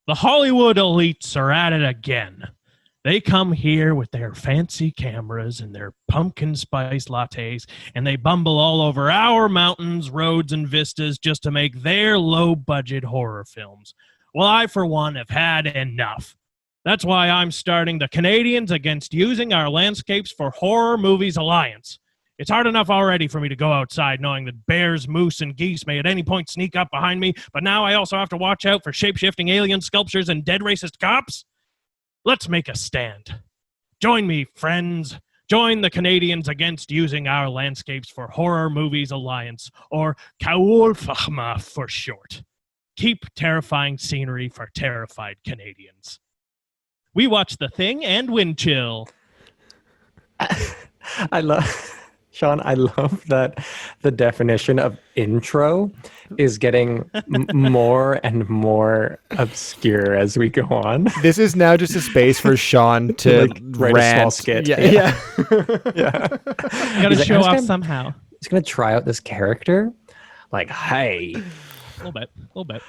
The Hollywood elites are at it again. They come here with their fancy cameras and their pumpkin spice lattes, and they bumble all over our mountains, roads, and vistas just to make their low-budget horror films. Well, I, for one, have had enough. That's why I'm starting the Canadians Against Using Our Landscapes for Horror Movies Alliance. It's hard enough already for me to go outside knowing that bears, moose, and geese may at any point sneak up behind me, but now I also have to watch out for shape-shifting alien sculptures and dead racist cops? Let's make a stand. Join me, friends. Join the Canadians Against Using Our Landscapes for Horror Movies Alliance, or CAULFAHMA for short. Keep terrifying scenery for terrified Canadians. We watch The Thing and Wind Chill. I love... Sean, I love that the definition of intro is getting more and more obscure as we go on. This is now just a space for Sean to write a small skit. Yeah. Yeah. You gotta show off somehow. He's gonna try out this character. Like, hey. A little bit.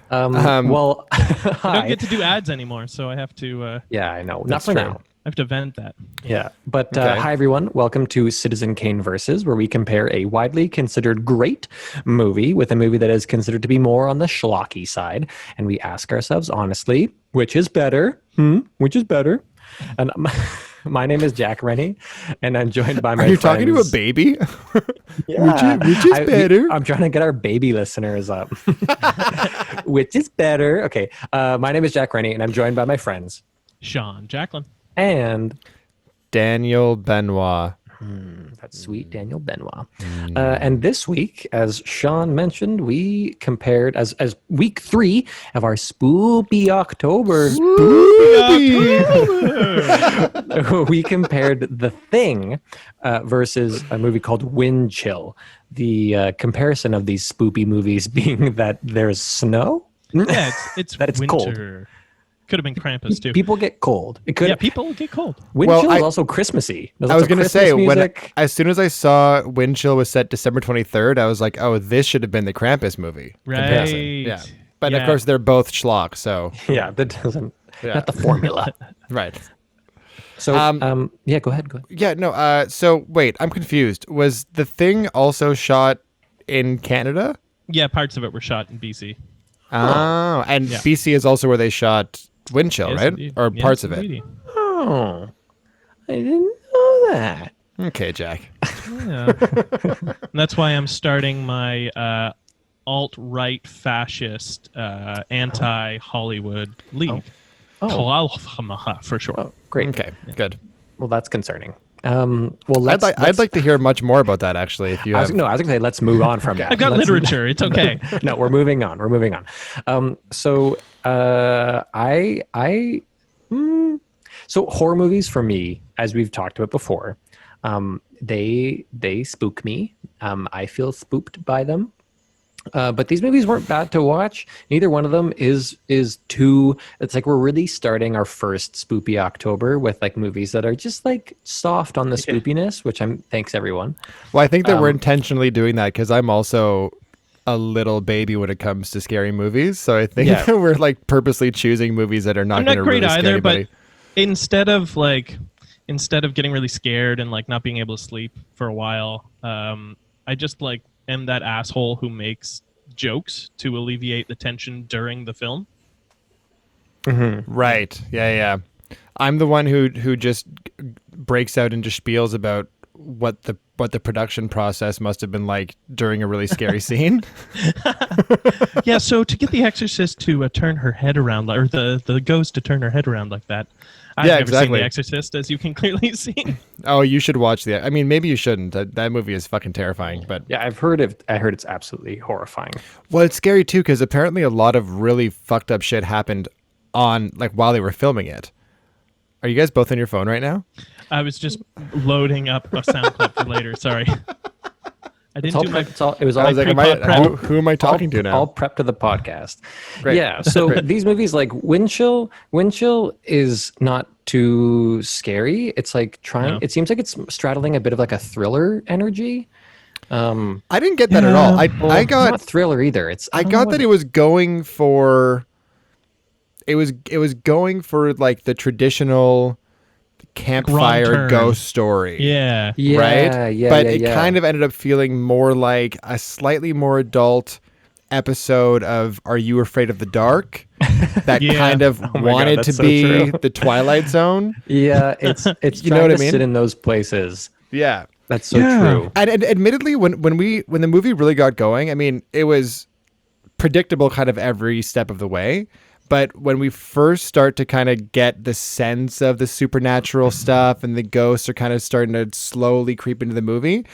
Well, I don't get to do ads anymore, so I have to... yeah, I know. Not That's for true. now. I have to vent that. Yeah, but Okay. Hi everyone. Welcome to Citizen Kane Versus, where we compare a widely considered great movie with a movie that is considered to be more on the schlocky side, and we ask ourselves honestly, which is better? Which is better? And my name is Jack Rennie, and I'm joined by my Are you friends. talking to a baby? Yeah. Which is better? I'm trying to get our baby listeners up. Which is better? Okay. My name is Jack Rennie, and I'm joined by my friends. Sean Jacqueline. And Daniel Benoit. that's sweet Daniel Benoit. And this week, as Sean mentioned, we compared as week 3 of our Spoopy October. We compared The Thing versus a movie called Wind Chill. The comparison of these spoopy movies being that there's snow. Yeah, it's That it's winter. cold. Could have been Krampus too. People get cold. It could. Yeah, people get cold. Wind Well, Chill is I- also Christmassy. There's I lots was of going to Christmas say, music. as soon as I saw Wind Chill was set December 23rd, I was like, oh, this should have been the Krampus movie. comparison. Right. Yeah. But of Yeah. course, they're both schlock, so. Yeah, that doesn't. Yeah. Not the formula. Right. So, yeah, go ahead. Yeah, no, so wait, I'm confused. Was The Thing also shot in Canada? Yeah, parts of it were shot in BC. Oh, and Yeah. BC is also where they shot Wind Chill, Yes, right? indeed. Or Yes, parts of it. indeed. Oh, I didn't know that. Okay, Jack. Yeah. And that's why I'm starting my alt-right fascist anti-Hollywood league. CAULFAHMA for short. Oh, great. Okay, good. Well, that's concerning. Well, let's. I'd like to hear much more about that, actually, if you I have... was going to say, let's move on from that. I've got Let's- literature. It's okay. No, we're moving on. So so horror movies for me, as we've talked about before, they spook me. I feel spooked by them. But these movies weren't bad to watch. Neither one of them is too. It's like we're really starting our first spoopy October with like movies that are just like soft on the spoopiness, which thanks everyone. Well, I think that we're intentionally doing that because I'm also a little baby when it comes to scary movies. So I think that we're like purposely choosing movies that are not I'm going not to great really scare either, anybody. but instead of getting really scared and like not being able to sleep for a while, I just like am that asshole who makes jokes to alleviate the tension during the film. Right. Yeah. I'm the one who just breaks out into spiels about what the production process must have been like during a really scary scene. Yeah, so to get the exorcist to turn her head around, or the ghost to turn her head around like that, I've never seen exactly. The Exorcist, as you can clearly see. Oh, you should watch I mean, maybe you shouldn't. That movie is fucking terrifying. But Yeah, I heard it's absolutely horrifying. well, it's scary too because apparently a lot of really fucked up shit happened on like while they were filming it. Are you guys both on your phone right now? I was just loading up a sound clip for later. Sorry, I didn't do my. It was all I was like, who am I talking to now? All prep to the podcast. Great. Yeah. So these movies like Wind Chill is not too scary. It's like No. it seems like it's straddling a bit of like a thriller energy. I didn't get that at all. I It's got not thriller either. I got that it was going for it was going for like the traditional campfire turn. ghost story. Yeah. Yeah, right? yeah, But yeah, it yeah. kind of ended up feeling more like a slightly more adult episode of Are You Afraid of the Dark? That Yeah. kind of Oh my God, wanted that's to so be true. the Twilight Zone. Yeah, it's You know trying what I to mean? sit in those places. Yeah. That's so Yeah. true. And admittedly, when the movie really got going, I mean, it was predictable kind of every step of the way. But when we first start to kind of get the sense of the supernatural stuff and the ghosts are kind of starting to slowly creep into the movie,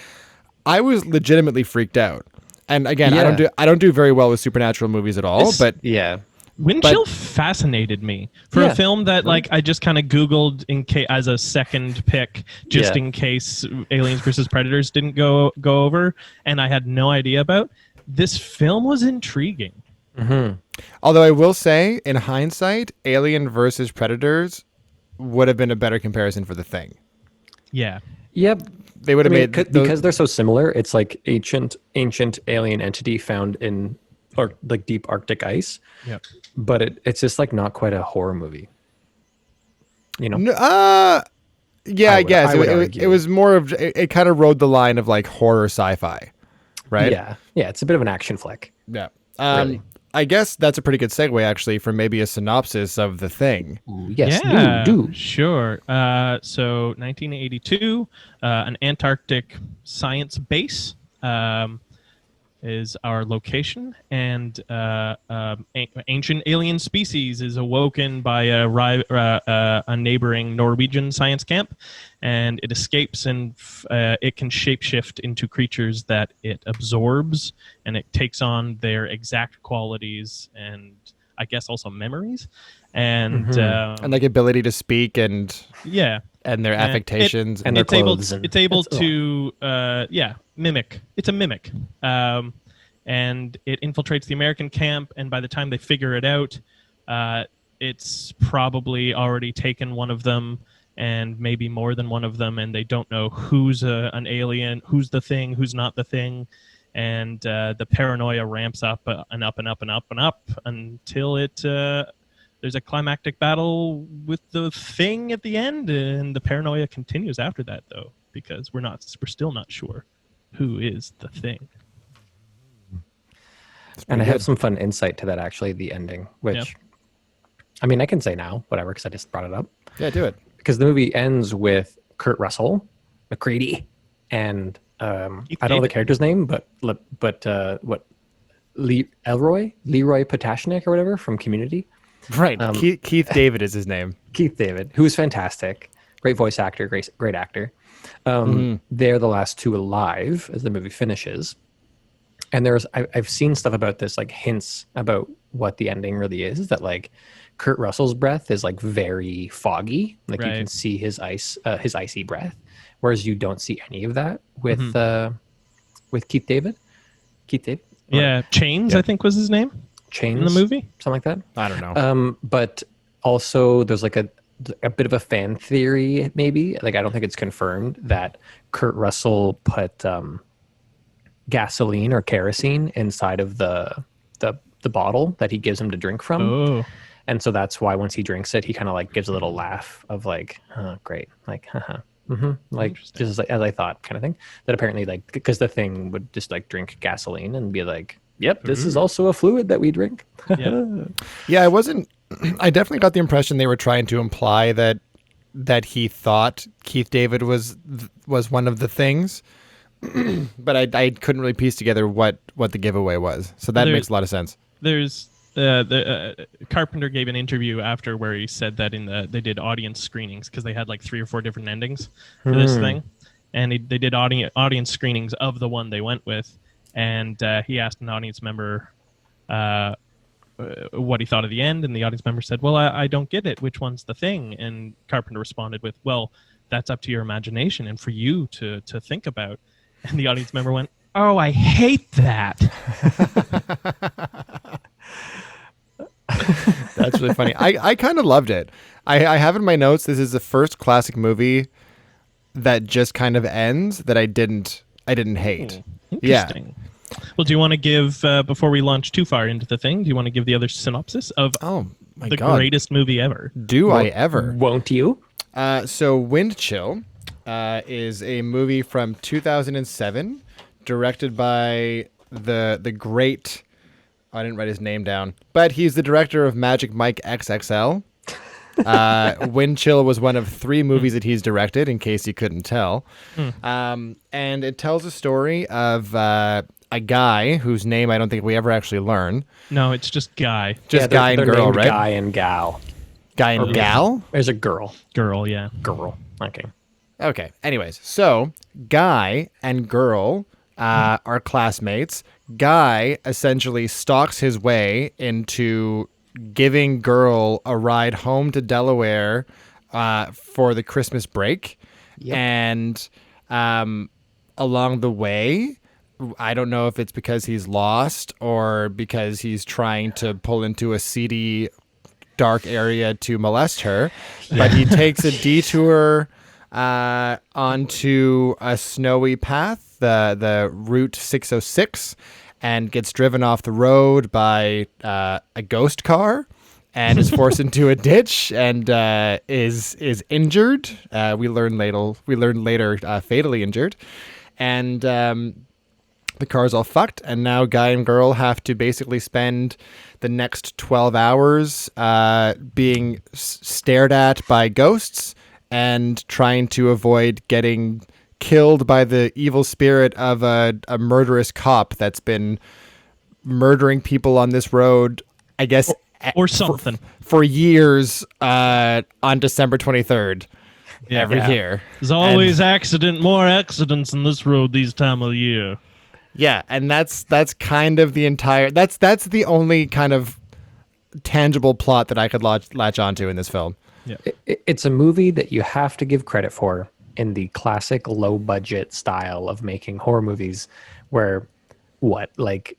I was legitimately freaked out. And again, Yeah. I don't do very well with supernatural movies at all, but Yeah. Wind Chill fascinated me for Yeah. a film that like I just kind of Googled in case as a second pick, just Yeah. in case Aliens versus Predators didn't go over, and I had no idea about. This film was intriguing. although I will say, in hindsight, Alien versus Predators would have been a better comparison for The Thing. Yeah. Yep. They would have made because they're so similar. It's like ancient alien entity found in or like deep Arctic ice. Yep. But it's just like not quite a horror movie. You know? Yeah, I guess I would it argue. was more of it kind of rode the line of like horror sci-fi, right? Yeah. Yeah. It's a bit of an action flick. Yeah. Really. I guess that's a pretty good segue actually for maybe a synopsis of The Thing. Yes. Yeah, Do. sure. So 1982, an Antarctic science base is our location, and ancient alien species is awoken by a neighboring Norwegian science camp, and it escapes, and it can shapeshift into creatures that it absorbs, and it takes on their exact qualities and I guess also memories, and And like ability to speak and yeah. their affectations. and their It's able, clothes and- it's able That's to mimic. It's a mimic, and it infiltrates the American camp, and by the time they figure it out, it's probably already taken one of them and maybe more than one of them, and they don't know who's an alien, who's the thing, who's not the thing, and the paranoia ramps up and up and up and up and up until there's a climactic battle with the thing at the end, and the paranoia continues after that, though, because we're still not sure who is the thing. And I have some fun insight to that, actually, the ending, which, Yeah. I mean, I can say now, whatever, because I just brought it up. Yeah, do it. Because the movie ends with Kurt Russell, McCready, and I don't know the character's name, but Leroy Potashnik or whatever from Community. Right. Keith David is his name. Keith David, who is fantastic, great voice actor, great actor. They're the last two alive as the movie finishes. And I've seen stuff about this, like hints about what the ending really is. That like Kurt Russell's breath is like very foggy, like you can see his icy breath, whereas you don't see any of that with Keith David. Yeah, Chains, I think was his name Chains in the movie. something like that. I don't know. But also there's like a bit of a fan theory, maybe. Like I don't think it's confirmed that Kurt Russell put gasoline or kerosene inside of the bottle that he gives him to drink from. Oh, And so that's why once he drinks it, he kind of like gives a little laugh of like, oh, great. Like, haha. Like just as I thought kind of thing. That apparently like, because the thing would just like drink gasoline and be like, yep, this is also a fluid that we drink. yeah. Yeah, I definitely got the impression they were trying to imply that he thought Keith David was one of the things. But I couldn't really piece together what the giveaway was. So that makes a lot of sense. There's Carpenter gave an interview after where he said that they did audience screenings because they had like 3 or 4 different endings for this thing, and they did audience screenings of the one they went with, and he asked an audience member what he thought of the end, and the audience member said, well, I don't get it, which one's the thing? And Carpenter responded with, well, that's up to your imagination and for you to think about. And the audience member went, oh, I hate that. That's really funny. I kind of loved it. I have in my notes, this is the first classic movie that just kind of ends that I didn't hate. Interesting. Well, do you want to give, before we launch too far into the thing, do you want to give the other synopsis of the God. greatest movie ever. Do I ever? Won't you? So Wind Chill is a movie from 2007, directed by the great. I didn't write his name down, but he's the director of Magic Mike XXL. Wind Chill was one of 3 movies that he's directed, in case you couldn't tell. And it tells a story of a guy whose name I don't think we ever actually learn. No, it's just guy. Just guy and they're girl, named right? Guy and gal. Guy and gal? There's a girl. Girl, yeah. Girl. Okay. Okay. Anyways, so Guy and girl are classmates. Guy essentially stalks his way into giving girl a ride home to Delaware for the Christmas break. Yep. And along the way, I don't know if it's because he's lost or because he's trying to pull into a seedy, dark area to molest her, but he takes a detour onto a snowy path, the Route 606, and gets driven off the road by a ghost car and is forced into a ditch and is injured. We learn later fatally injured, and the car's all fucked. And now Guy and girl have to basically spend the next 12 hours being stared at by ghosts and trying to avoid getting killed by the evil spirit of a murderous cop that's been murdering people on this road, I guess, Or something. for years on December 23rd every year. There's always more accidents in this road these time of year. Yeah, and that's kind of the entire that's the only kind of tangible plot that I could latch onto in this film. Yeah. It's a movie that you have to give credit for in the classic low budget style of making horror movies, where 70%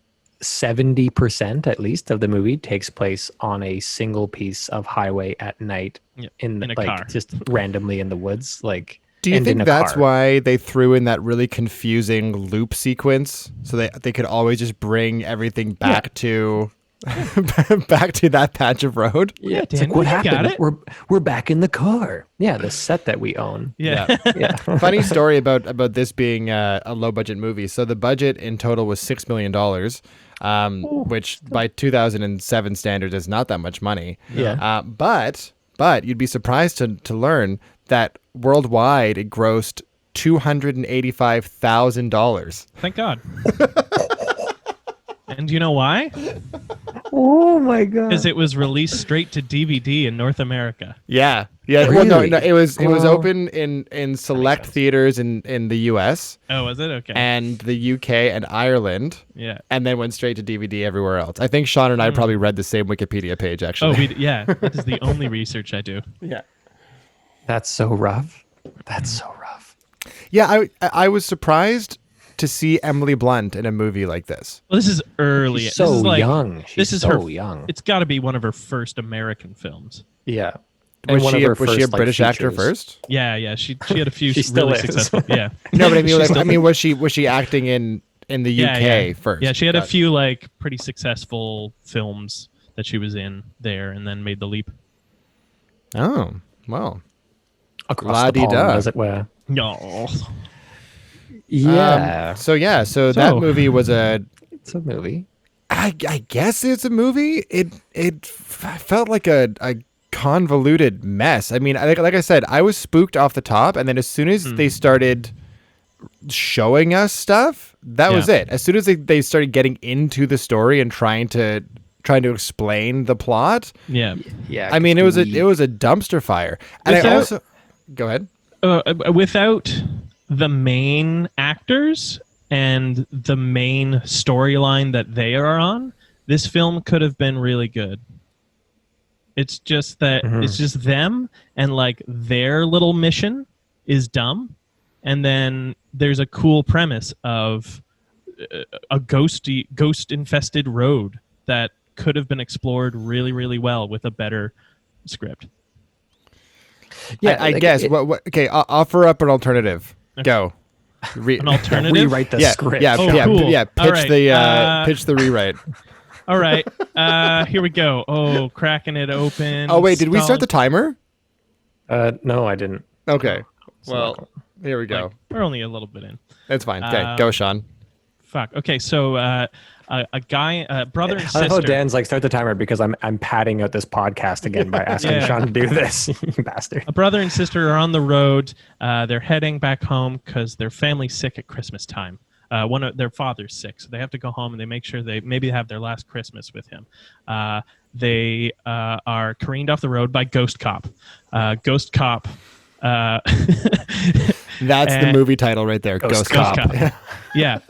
at least of the movie takes place on a single piece of highway at night in a car. just randomly in the woods. Do you think that's why they threw in that really confusing loop sequence so they could always just bring everything back to back to that patch of road? Yeah, it's Dan, like, what you got happened? it. We're back in the car. Yeah, the set that we own. Yeah. Yeah. Funny story about this being a low budget movie. So the budget in total was $6 million, which by 2007 standards is not that much money. Yeah. But you'd be surprised to learn that worldwide it grossed $285,000. Thank God. And you know why? Oh my god! Because it was released straight to DVD in North America. Yeah. Really? Well, no, it was Well, open in select theaters in the U.S. Oh, was it? Okay. and the U.K. and Ireland, Yeah. and then went straight to DVD everywhere else. I think Sean and I probably read the same Wikipedia page, Oh, actually. that is the only research I do. Yeah. That's so rough. That's so rough. Yeah, I was surprised to see Emily Blunt in a movie like this. Well, this is early. She's This so is like, young. She's this is so her, young. It's got to be one of her first American films. Yeah. Was one she of a her first, British actor features. first? Yeah. She had a few She still really is. successful. Yeah. No, but I mean, She's still- was she acting in the UK first? Yeah, she had a Gotcha. few pretty successful films that she was in there, and then made the leap. Oh, well. Across the pond, La-di-da. as it were. No. Yeah. So that movie was It's a movie. I guess it's a movie. It felt like a convoluted mess. I mean, like I said, I was spooked off the top, and then as soon as they started showing us stuff, that was it. As soon as they started getting into the story and trying to explain the plot, Yeah. Yeah. I mean, it was a dumpster fire. And I also go ahead. Without the main actors and the main storyline that they are on, this film could have been really good. It's just that it's just them, and their little mission is dumb, and then there's a cool premise of a ghost infested road that could have been explored really, really well with a better script. Yeah, I guess. Okay, I'll offer up an alternative. Go. An alternative. Rewrite the script. Yeah, Oh, yeah, cool. yeah. All Pitch right. the pitch the rewrite. All right. Here we go. Oh, cracking it open. Oh wait, did we start the stalling. timer? No, I didn't. Okay. So Well, here we go. Like, we're only a little bit in. That's fine. Okay, go, Sean. Fuck. Okay, so a guy, brother and I love how sister. Dan's like, start the timer because I'm padding out this podcast again by asking Yeah. Sean to do this. You bastard. A brother and sister are on the road. They're heading back home because their family's sick at Christmas time. One of their father's sick, so they have to go home and they make sure they maybe have their last Christmas with him. They are careened off the road by Ghost Cop. Ghost Cop. That's the movie title right there. Ghost Cop. Yeah.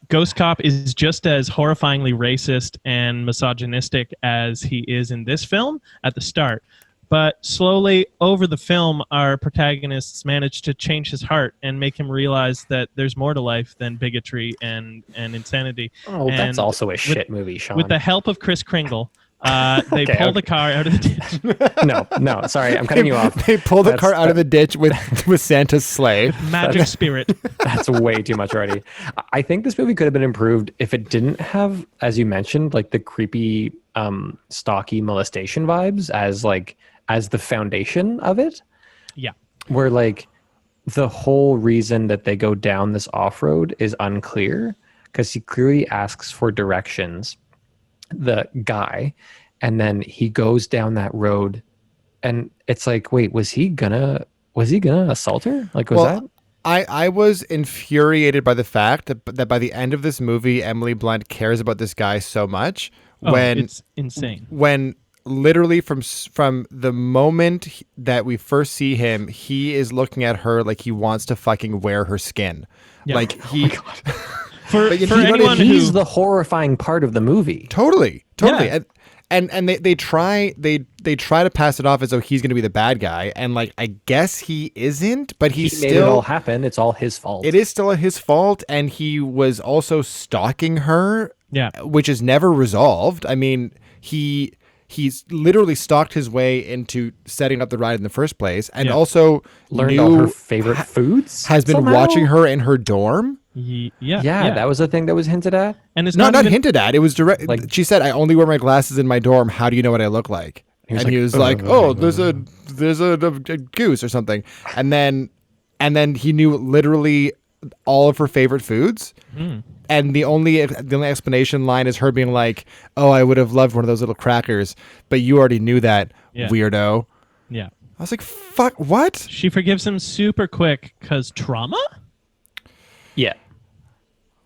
Ghost Cop is just as horrifyingly racist and misogynistic as he is in this film at the start. But slowly over the film, our protagonists manage to change his heart and make him realize that there's more to life than bigotry and insanity. Oh, and that's also a shit movie, Sean. With the help of Kris Kringle, they pull the car out of the ditch. No, sorry, I'm cutting you off. They pull the car out of the ditch with Santa's sleigh. Magic spirit. That's way too much already. I think this movie could have been improved if it didn't have, as you mentioned, like the creepy, stocky molestation vibes as the foundation of it. Yeah. Where like the whole reason that they go down this off-road is unclear because he clearly asks for directions, the guy, and then he goes down that road and it's like, wait, was he gonna assault her? Like, was that? I was infuriated by the fact that by the end of this movie, Emily Blunt cares about this guy so much. It's insane. When literally from the moment that we first see him, he is looking at her like he wants to fucking wear her skin. Yeah. Like he. For But anyone He's who the horrifying part of the movie. Totally. Yeah. And they try to pass it off as though he's going to be the bad guy, and like I guess he isn't, but he made it all happen. It's all his fault. It is still his fault, and he was also stalking her. Yeah. Which is never resolved. I mean, he's literally stalked his way into setting up the ride in the first place, and also learned all her favorite foods. Has been somehow? watching her in her dorm. Yeah, that was the thing that was hinted at. And it's not even hinted at. It was direct. Like, she said, "I only wear my glasses in my dorm. How do you know what I look like?" He was like, "Oh, there's a goose or something." And then he knew literally all of her favorite foods. And the only explanation line is her being like, "Oh, I would have loved one of those little crackers, but you already knew that, weirdo." Yeah. I was like, "Fuck, what?" She forgives him super quick because trauma? Yeah.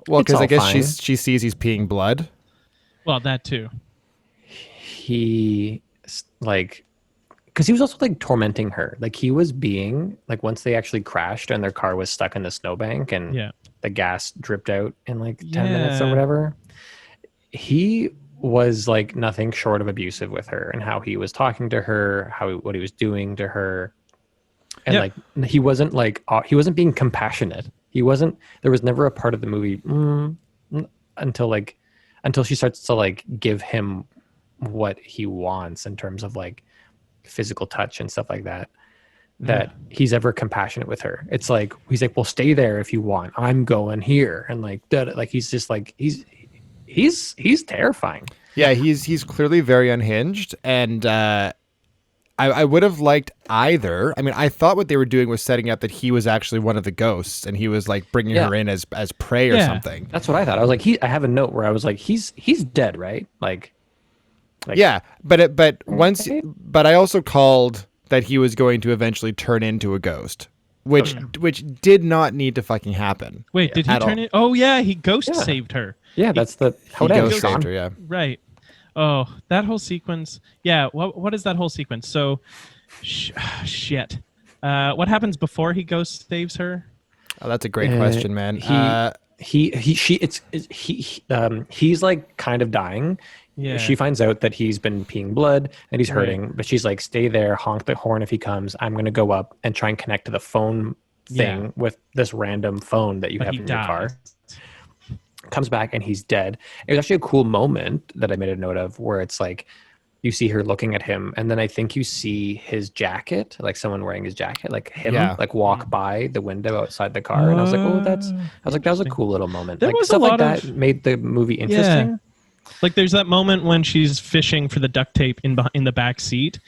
Well, It's because I all guess fine. she sees he's peeing blood. Well, that too. He like, because he was also like tormenting her. Like he was being like, once they actually crashed and their car was stuck in the snowbank and the gas dripped out in like 10 minutes or whatever. He was like nothing short of abusive with her and how he was talking to her, what he was doing to her. And like, he wasn't being compassionate. There was never a part of the movie until she starts to like give him what he wants in terms of like physical touch and stuff like that he's ever compassionate with her. It's like, he's like, well, stay there if you want, I'm going here. And like that, like, he's just like, he's terrifying. Yeah. He's clearly very unhinged. And, I would have liked either. I mean, I thought what they were doing was setting up that he was actually one of the ghosts and he was like bringing her in as prey or something. That's what I thought. I was like, I have a note where I was like, he's dead, right? Like yeah, but I also called that he was going to eventually turn into a ghost, which did not need to fucking happen. Wait, did he turn it? Oh yeah, he ghost saved her. Yeah, that's how it ends, saved her. Yeah, right. Oh, that whole sequence. Yeah, what is that whole sequence? So, shit. What happens before he ghost saves her? Oh, that's a great question, man. He's like kind of dying. Yeah. She finds out that he's been peeing blood and he's hurting, but she's like, stay there, honk the horn if he comes. I'm going to go up and try and connect to the phone thing with this random phone that you have in your car. Comes back and he's dead. It was actually a cool moment that I made a note of where it's like, you see her looking at him and then I think you see his jacket, like someone wearing his jacket, like him, like walk by the window outside the car. And I was like, that was a cool little moment. There like was stuff a like lot that of... made the movie interesting. Like there's that moment when she's fishing for the duct tape in the back seat,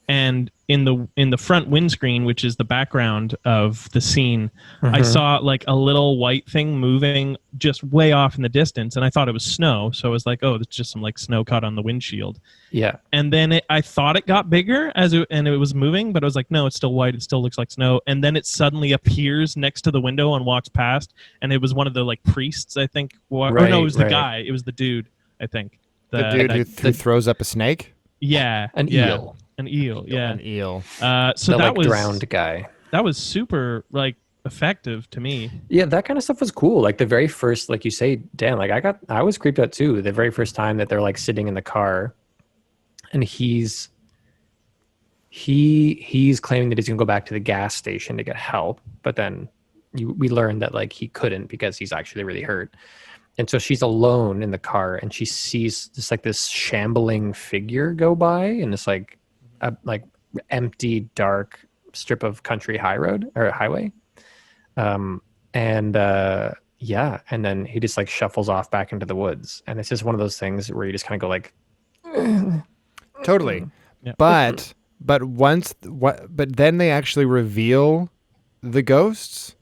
and in the front windscreen, which is the background of the scene, I saw like a little white thing moving just way off in the distance, and I thought it was snow. So I was like, oh, it's just some like snow caught on the windshield. Yeah. And then I thought it got bigger and it was moving, but I was like, no, it's still white. It still looks like snow. And then it suddenly appears next to the window and walks past, and it was one of the like priests, I think. Or no, it was the guy. It was the dude, I think. The dude who throws up a snake? Yeah. Eel. An eel, yeah. An eel. So that was drowned guy. That was super like effective to me. Yeah, that kind of stuff was cool. Like the very first, like you say, Dan, like I was creeped out too. The very first time that they're like sitting in the car, and he's claiming that he's gonna go back to the gas station to get help, but then we learned that like he couldn't because he's actually really hurt. And so she's alone in the car, and she sees just like this shambling figure go by, and it's like a empty, dark strip of country highway. And then he just like shuffles off back into the woods, and it's just one of those things where you just kind of go like, totally. Yeah. But then they actually reveal the ghosts,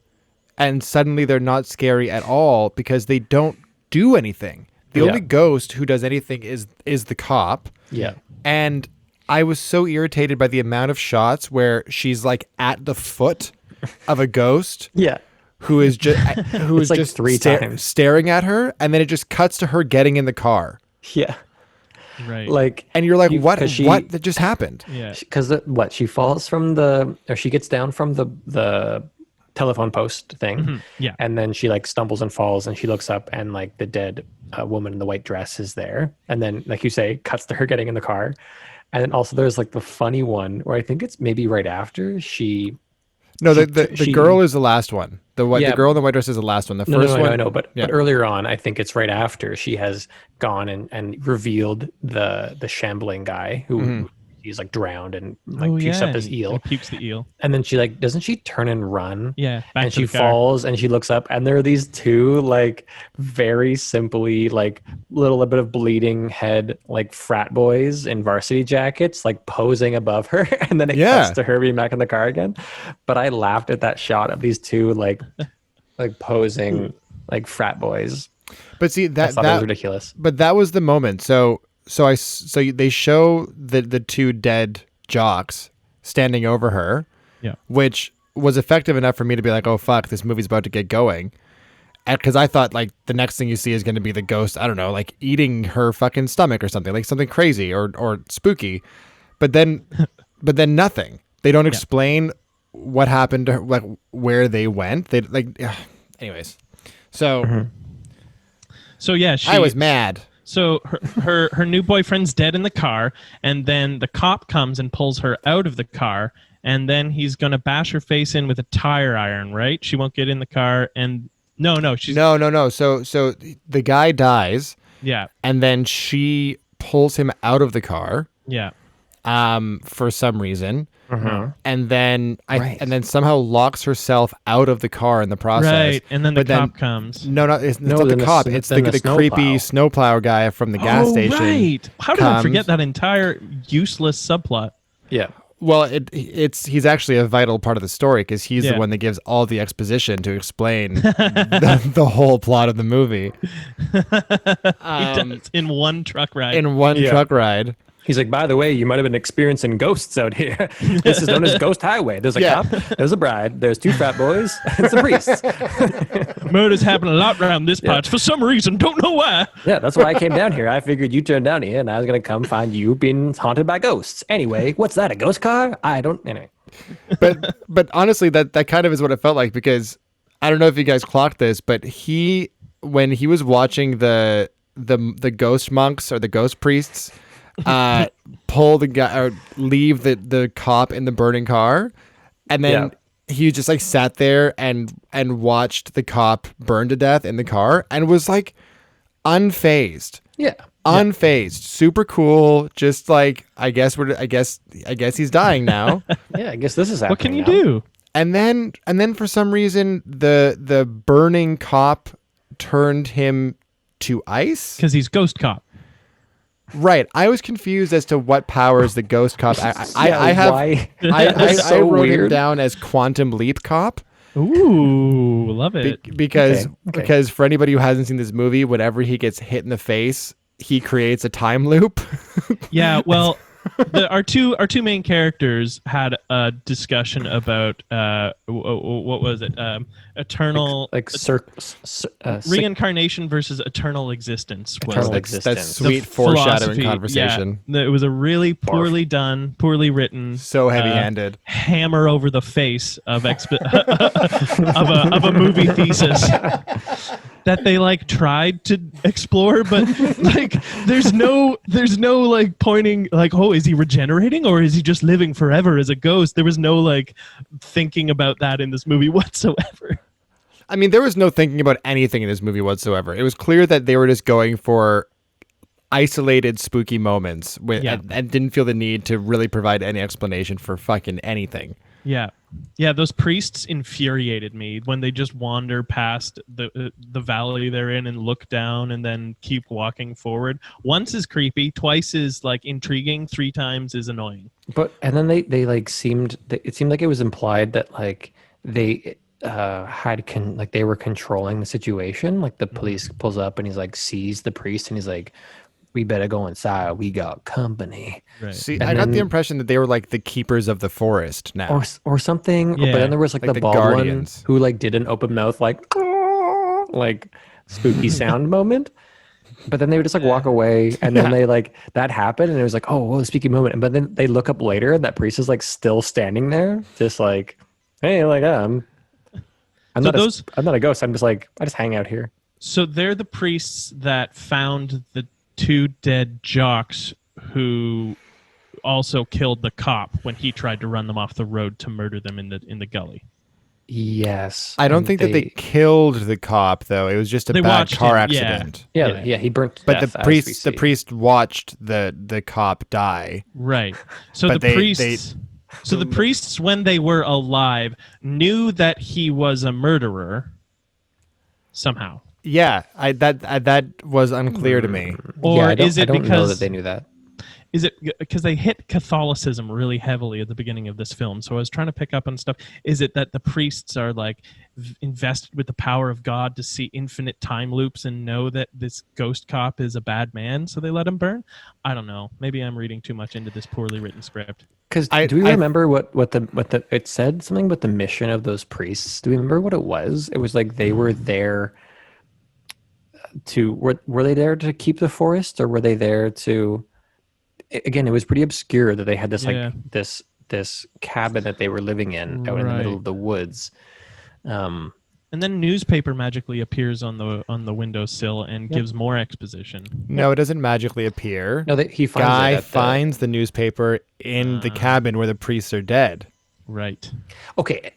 and suddenly they're not scary at all because they don't do anything. The only ghost who does anything is the cop. Yeah. And I was so irritated by the amount of shots where she's like at the foot of a ghost. Yeah. Who is just like just three times staring at her, and then it just cuts to her getting in the car. Yeah. Right. Like, and you're like, what that just happened? Yeah. Because she falls from she gets down from the telephone post thing. Mm-hmm. Yeah. And then she like stumbles and falls, and she looks up, and like the dead woman in the white dress is there. And then, like you say, cuts to her getting in the car. And then also there's like the funny one where I think it's maybe right after the girl is the last one. The girl in the white dress is the last one. The first one. I know, but earlier on, I think it's right after she has gone and revealed the shambling guy who he's like drowned and like pukes up his eel. He pukes the eel. And then she like, doesn't she turn and run? Yeah. And she falls and she looks up, and there are these two like very simply like little bit of bleeding head like frat boys in varsity jackets like posing above her, and then it cuts to her being back in the car again. But I laughed at that shot of these two like posing like frat boys. But see that was ridiculous. But that was the moment. So they show the two dead jocks standing over her, which was effective enough for me to be like, oh fuck, this movie's about to get going. Because I thought like the next thing you see is going to be the ghost, I don't know, like eating her fucking stomach or something, like something crazy or spooky. But then nothing. They don't explain what happened to her, like where they went. They like, anyways. So, so yeah, I was mad. So her new boyfriend's dead in the car, and then the cop comes and pulls her out of the car, and then he's gonna bash her face in with a tire iron, right? She won't get in the car, and no. So the guy dies. Yeah. And then she pulls him out of the car. Yeah. For some reason. And then somehow locks herself out of the car in the process. Right, and then the cop comes. It's not the cop. It's the creepy snowplow guy from the gas station. Right. How did I forget that entire useless subplot? Yeah. Well, he's actually a vital part of the story because he's the one that gives all the exposition to explain the whole plot of the movie. He does in one truck ride. Truck ride. He's like, by the way, you might have been experiencing ghosts out here. This is known as Ghost Highway. There's a cop, there's a bride, there's two frat boys, and some priests. Murders happen a lot around this part for some reason. Don't know why. Yeah, that's why I came down here. I figured you turned down here, and I was going to come find you being haunted by ghosts. Anyway, what's that, a ghost car? Anyway. But honestly, that kind of is what it felt like, because I don't know if you guys clocked this, but when he was watching the ghost monks or the ghost priests pull the guy or leave the cop in the burning car, and then he just like sat there and watched the cop burn to death in the car and was like unfazed. Unfazed. Super cool. Just like I guess he's dying now. I guess this is happening. What can you do? And then for some reason the burning cop turned him to ice because he's ghost cop. Right. I was confused as to what powers the ghost cop. I why? I wrote him weird. down as Quantum Leap Cop. Ooh, love it. Because Okay. for anybody who hasn't seen this movie, whenever he gets hit in the face, he creates a time loop. Yeah, well, our two main characters had a discussion about what was it? Eternal reincarnation versus eternal existence. Eternal That's existence. sweet foreshadowing conversation. Yeah, it was a really poorly done, poorly written, So heavy-handed. hammer over the face of of a movie thesis that they like tried to explore, but like there's no like pointing like, oh, is he regenerating or is he just living forever as a ghost? There was no like thinking about that in this movie whatsoever. I mean, there was no thinking about anything in this movie whatsoever. It was clear that they were just going for isolated spooky moments and didn't feel the need to really provide any explanation for fucking anything. Yeah. Yeah, those priests infuriated me when they just wander past the valley they're in and look down and then keep walking forward. Once is creepy, twice is like intriguing, 3 times is annoying. But and then they like it seemed like it was implied that like they they were controlling the situation. Like the police pulls up and he's like sees the priest and he's like, we better go inside. We got company. Right. See, I got the impression that they were like the keepers of the forest now. Or something. Yeah. But then there was like the bald guardians. one who like did an open mouth like spooky sound moment. But then they would just like walk away and then they like that happened and it was like, oh, whoa, spooky moment. But then they look up later and that priest is like still standing there, just like, hey, like I'm not a ghost. I'm just like, I just hang out here. So they're the priests that found the 2 dead jocks who also killed the cop when he tried to run them off the road to murder them in the gully. Yes. I don't think that they killed the cop though. It was just a bad car accident. Yeah, he burnt to But death, the priest watched the cop die. Right. So But the priests, when they were alive, knew that he was a murderer somehow. Yeah, that was unclear to me. Or I is it don't know because that they knew that? Is it because they hit Catholicism really heavily at the beginning of this film? So I was trying to pick up on stuff. Is it that the priests are like invested with the power of God to see infinite time loops and know that this ghost cop is a bad man, so they let him burn? I don't know. Maybe I'm reading too much into this poorly written script. Because do we remember what the it said something about the mission of those priests? Do we remember what it was? It was like they were there to were they there to keep the forest, or were they there to? Again, it was pretty obscure that they had this like this cabin that they were living in out in the middle of the woods. And then newspaper magically appears on the windowsill and gives more exposition. No, it doesn't magically appear. No, he finds the newspaper in the cabin where the priests are dead. Right. Okay.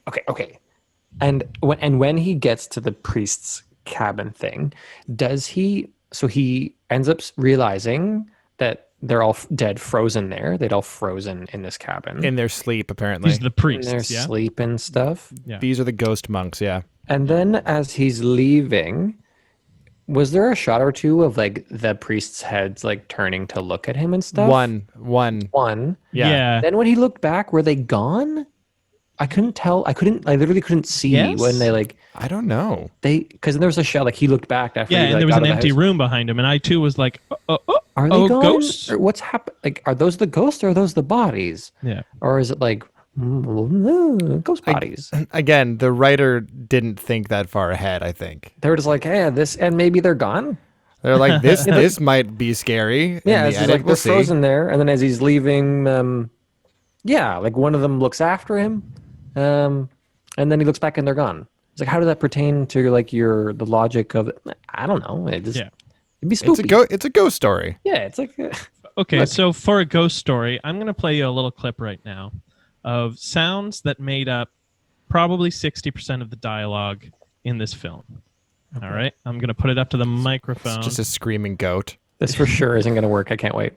And when he gets to the priest's cabin thing, does he? So he ends up realizing that they're all dead, frozen there. They'd all frozen in this cabin. In their sleep, apparently. These are the priests, in their sleep and stuff. Yeah. These are the ghost monks, yeah. And then as he's leaving, was there a shot or two of like the priest's heads like turning to look at him and stuff? One. Yeah. Then when he looked back, were they gone? I couldn't tell. I literally couldn't see when they like. I don't know. Because there was a shot like he looked back after. Yeah, he, and there was an empty room behind him, and I too was like, are they gone? Ghosts? Or what's happened? Like, are those the ghosts or are those the bodies? Yeah. Or is it like ghost bodies? Again, the writer didn't think that far ahead, I think. They were just like, hey, and maybe they're gone. They're like, this might be scary. Yeah, it's like we're frozen there, and then as he's leaving, like one of them looks after him, and then he looks back and they're gone. It's like, how does that pertain to like the logic of? I don't know. It'd be spooky. It's a ghost story. Yeah, it's like. Okay, so for a ghost story, I'm going to play you a little clip right now of sounds that made up probably 60% of the dialogue in this film. Okay. All right, I'm going to put it up to the microphone. It's just a screaming goat. This for sure isn't going to work. I can't wait.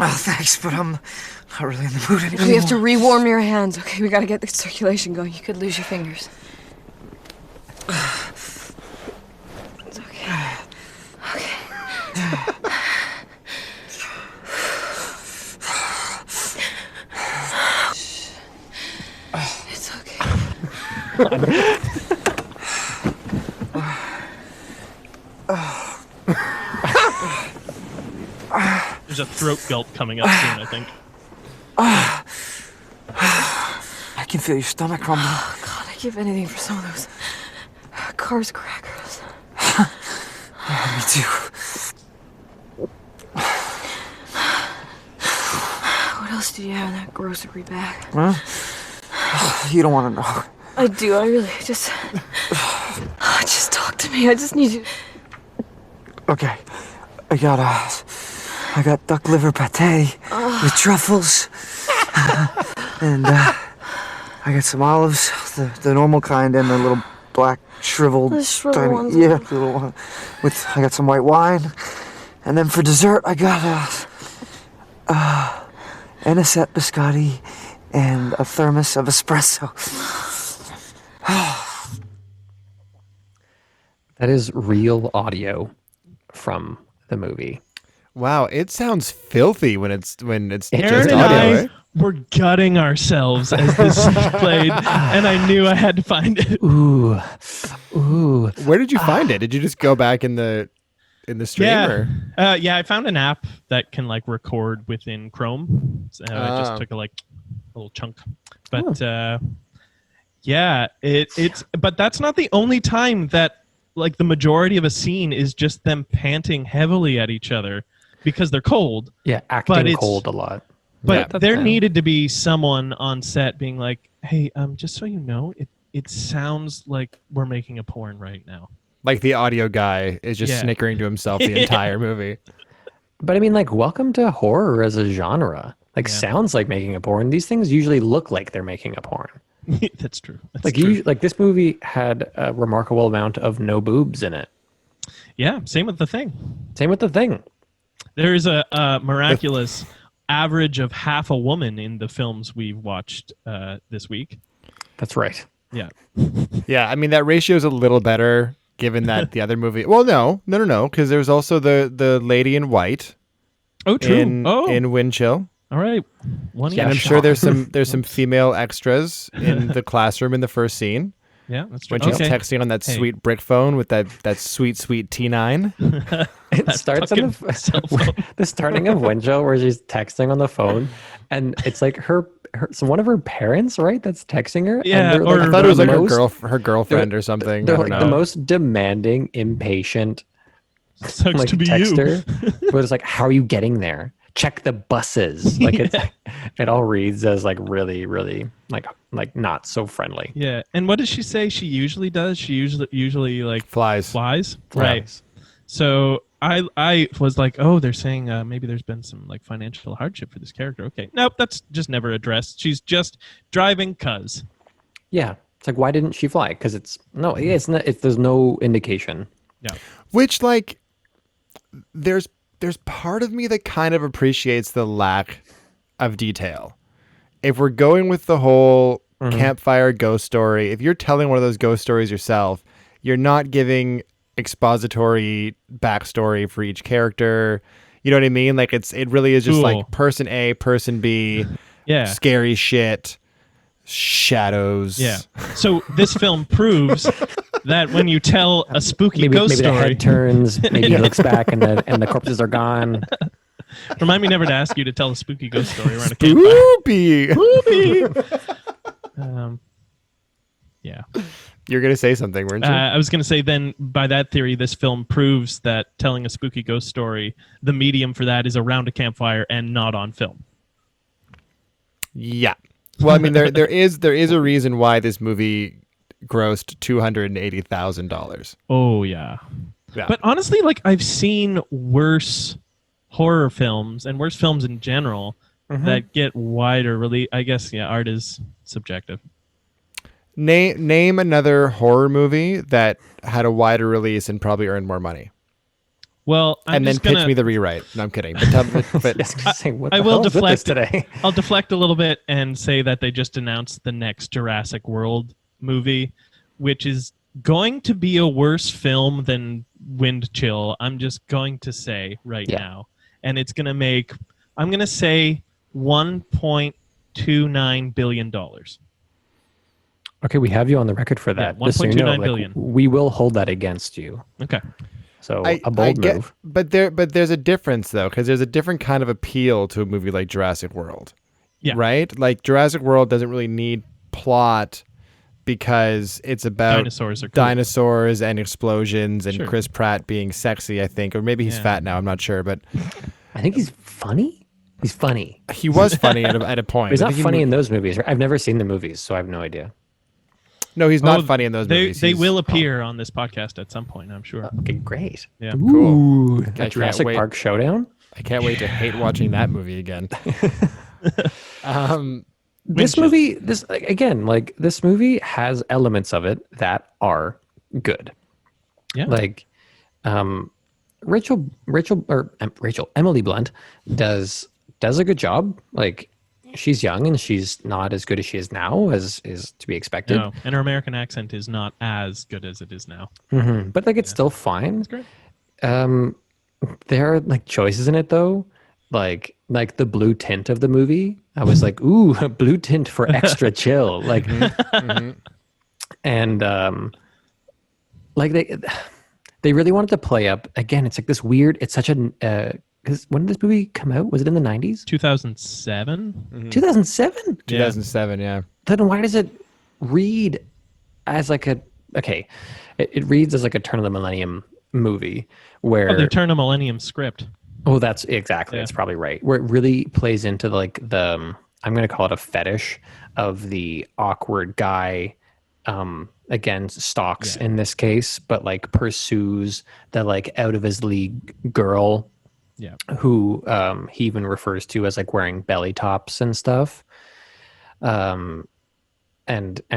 Oh, thanks, but I'm not really in the mood anymore. We have to rewarm your hands. Okay, we gotta get the circulation going. You could lose your fingers. There's a throat gulp coming up soon, I think. I can feel your stomach rumbling. Oh, God, I'd give anything for some of those Cars crackers. Me too. What else do you have in that grocery bag? Huh? You don't want to know. I do, I really just talk to me. I just need you. Okay, I got duck liver pate with truffles, and I got some olives, the normal kind, and the little black shriveled, The shriveled tiny, ones. yeah, the little one. I got some white wine, and then for dessert I got anisette biscotti and a thermos of espresso. That is real audio from the movie. Wow, it sounds filthy when it's Aaron just and audio. I Eh? were gutting ourselves as this played, and I knew I had to find it. Ooh. Where did you find it? Did you just go back in the stream? Or? Yeah, I found an app that can like record within Chrome. So I just took a little chunk, but yeah, it's but that's not the only time that like the majority of a scene is just them panting heavily at each other because they're cold. Yeah, But acting it's- cold a lot. But Yeah, there that's- needed to be someone on set being like, "Hey, just so you know, it sounds like we're making a porn right now." Like the audio guy is just Yeah. snickering to himself the entire movie. But I mean, like, welcome to horror as a genre. Like, Yeah. sounds like making a porn. These things usually look like they're making a porn. That's true. That's Like, true. like this movie had a remarkable amount of no boobs in it. Yeah, same with the thing. Same with The Thing. There is a miraculous average of half a woman in the films we've watched this week. That's right. Yeah. Yeah, I mean that ratio is a little better given that the other movie. Well, no, because there's also the lady in white Oh, true. in Oh, Wind Chill, all right. One Yeah, and I'm each. sure there's some female extras in the classroom in the first scene Yeah, that's true. when she's Okay. texting on that Hey. sweet brick phone with that sweet T9. It That starts on fucking cell the, phone. the starting of Winchell where she's texting on the phone, and it's like so one of her parents, right? That's texting her. Yeah, and they're, or- I thought it was the like most- her girlfriend or something. They're I like don't the know. most demanding, impatient, Sucks like to be you. texter. But it's like, how are you getting there? Check the buses. Like it all reads as like really, really like not so friendly. Yeah. And what does she say she usually does? She usually like Flies. flies. Right. So I was like, oh, they're saying maybe there's been some like financial hardship for this character. Okay. Nope, that's just never addressed. She's just driving cuz. Yeah, it's like, why didn't she fly? Because it's not. There's no indication. Yeah. Which like there's part of me that kind of appreciates the lack of detail. If we're going with the whole campfire ghost story, if you're telling one of those ghost stories yourself, you're not giving expository backstory for each character. You know what I mean? Like it really is just Cool. like person A, person B, Yeah. scary shit, shadows. Yeah. So this film proves that when you tell a spooky Maybe ghost the story, head turns. Maybe he looks back and the corpses are gone. remind me never to ask you to tell a spooky ghost story around a campfire. Spoopy. Yeah. You're gonna say something, weren't you? I was going to say then, by that theory, this film proves that telling a spooky ghost story, the medium for that is around a campfire and not on film. Yeah. Well, I mean, there is a reason why this movie grossed $280,000. Oh, yeah. Yeah. But honestly, like, I've seen worse horror films and worse films in general that get wider release. I guess, yeah, art is subjective. Name another horror movie that had a wider release and probably earned more money, Well, I'm and then just gonna, pitch me the rewrite. No, I'm kidding. But Just gonna say, what I the will hell is with this deflect today. I'll deflect a little bit and say that they just announced the next Jurassic World movie, which is going to be a worse film than Wind Chill. I'm just going to say right now. And it's going to make, I'm going to say $1.29 billion. Okay, we have you on the record for that. Yeah, Just so you 1.29 know, like, billion. we will hold that against you. Okay. So a bold move. But there's a difference though, because there's a different kind of appeal to a movie like Jurassic World. Yeah. Right? Like Jurassic World doesn't really need plot because it's about Dinosaurs are cool. dinosaurs and explosions and Sure. Chris Pratt being sexy, I think. Or maybe he's Yeah. fat now, I'm not sure. But I think he's funny. He's funny. he was funny at a point. But he's I not think he funny mo- in those movies. Right? I've never seen the movies, so I have no idea. No, he's not Oh, funny in those movies. They He's- will appear on this podcast at some point, I'm sure. Okay, great. Yeah. Cool. Ooh, I a can't Jurassic wait. Park showdown. I can't wait to hate watching that movie again. This movie, this movie has elements of it that are good. Yeah. Like, Emily Blunt does a good job. Like, she's young and she's not as good as she is now, as is to be expected. No, and her American accent is not as good as it is now. But like, it's still fine. It's great. There are like choices in it though, like the blue tint of the movie. I was like, ooh, a blue tint for extra chill. Like, and like they really wanted to play up again. It's like this weird. It's such a because when did this movie come out? Was it in the 90s? 2007? 2007. 2007, yeah. Then why does it read as like a it reads as like a turn of the millennium movie where They turn a Millennium script. Oh, that's exactly. Yeah. That's probably right. Where it really plays into like the I'm going to call it a fetish of the awkward guy. Again, stalks in this case, but like pursues the like out of his league girl. Yeah. Who he even refers to as like wearing belly tops and stuff. And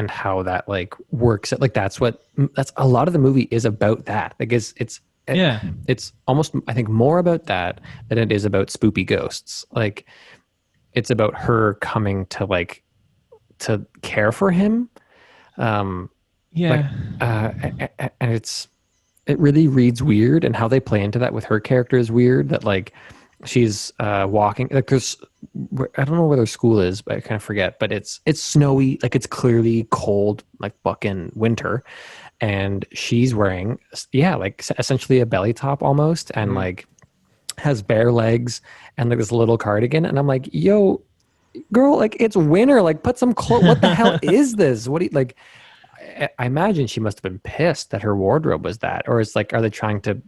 how that like works. Like that's a lot of the movie is about that. Like it's almost, I think, more about that than it is about spoopy ghosts. Like it's about her coming to like to care for him. And it really reads weird, and how they play into that with her character is weird. That like she's walking, like there's, I don't know where their school is, but I kind of forget. But it's snowy, like it's clearly cold, like fucking winter, and she's wearing like essentially a belly top almost, and like has bare legs and like this little cardigan, and I'm like, yo, girl, like it's winter, like put some clothes. What the hell is this? What do you like? I imagine she must have been pissed that her wardrobe was that, or it's like, are they trying to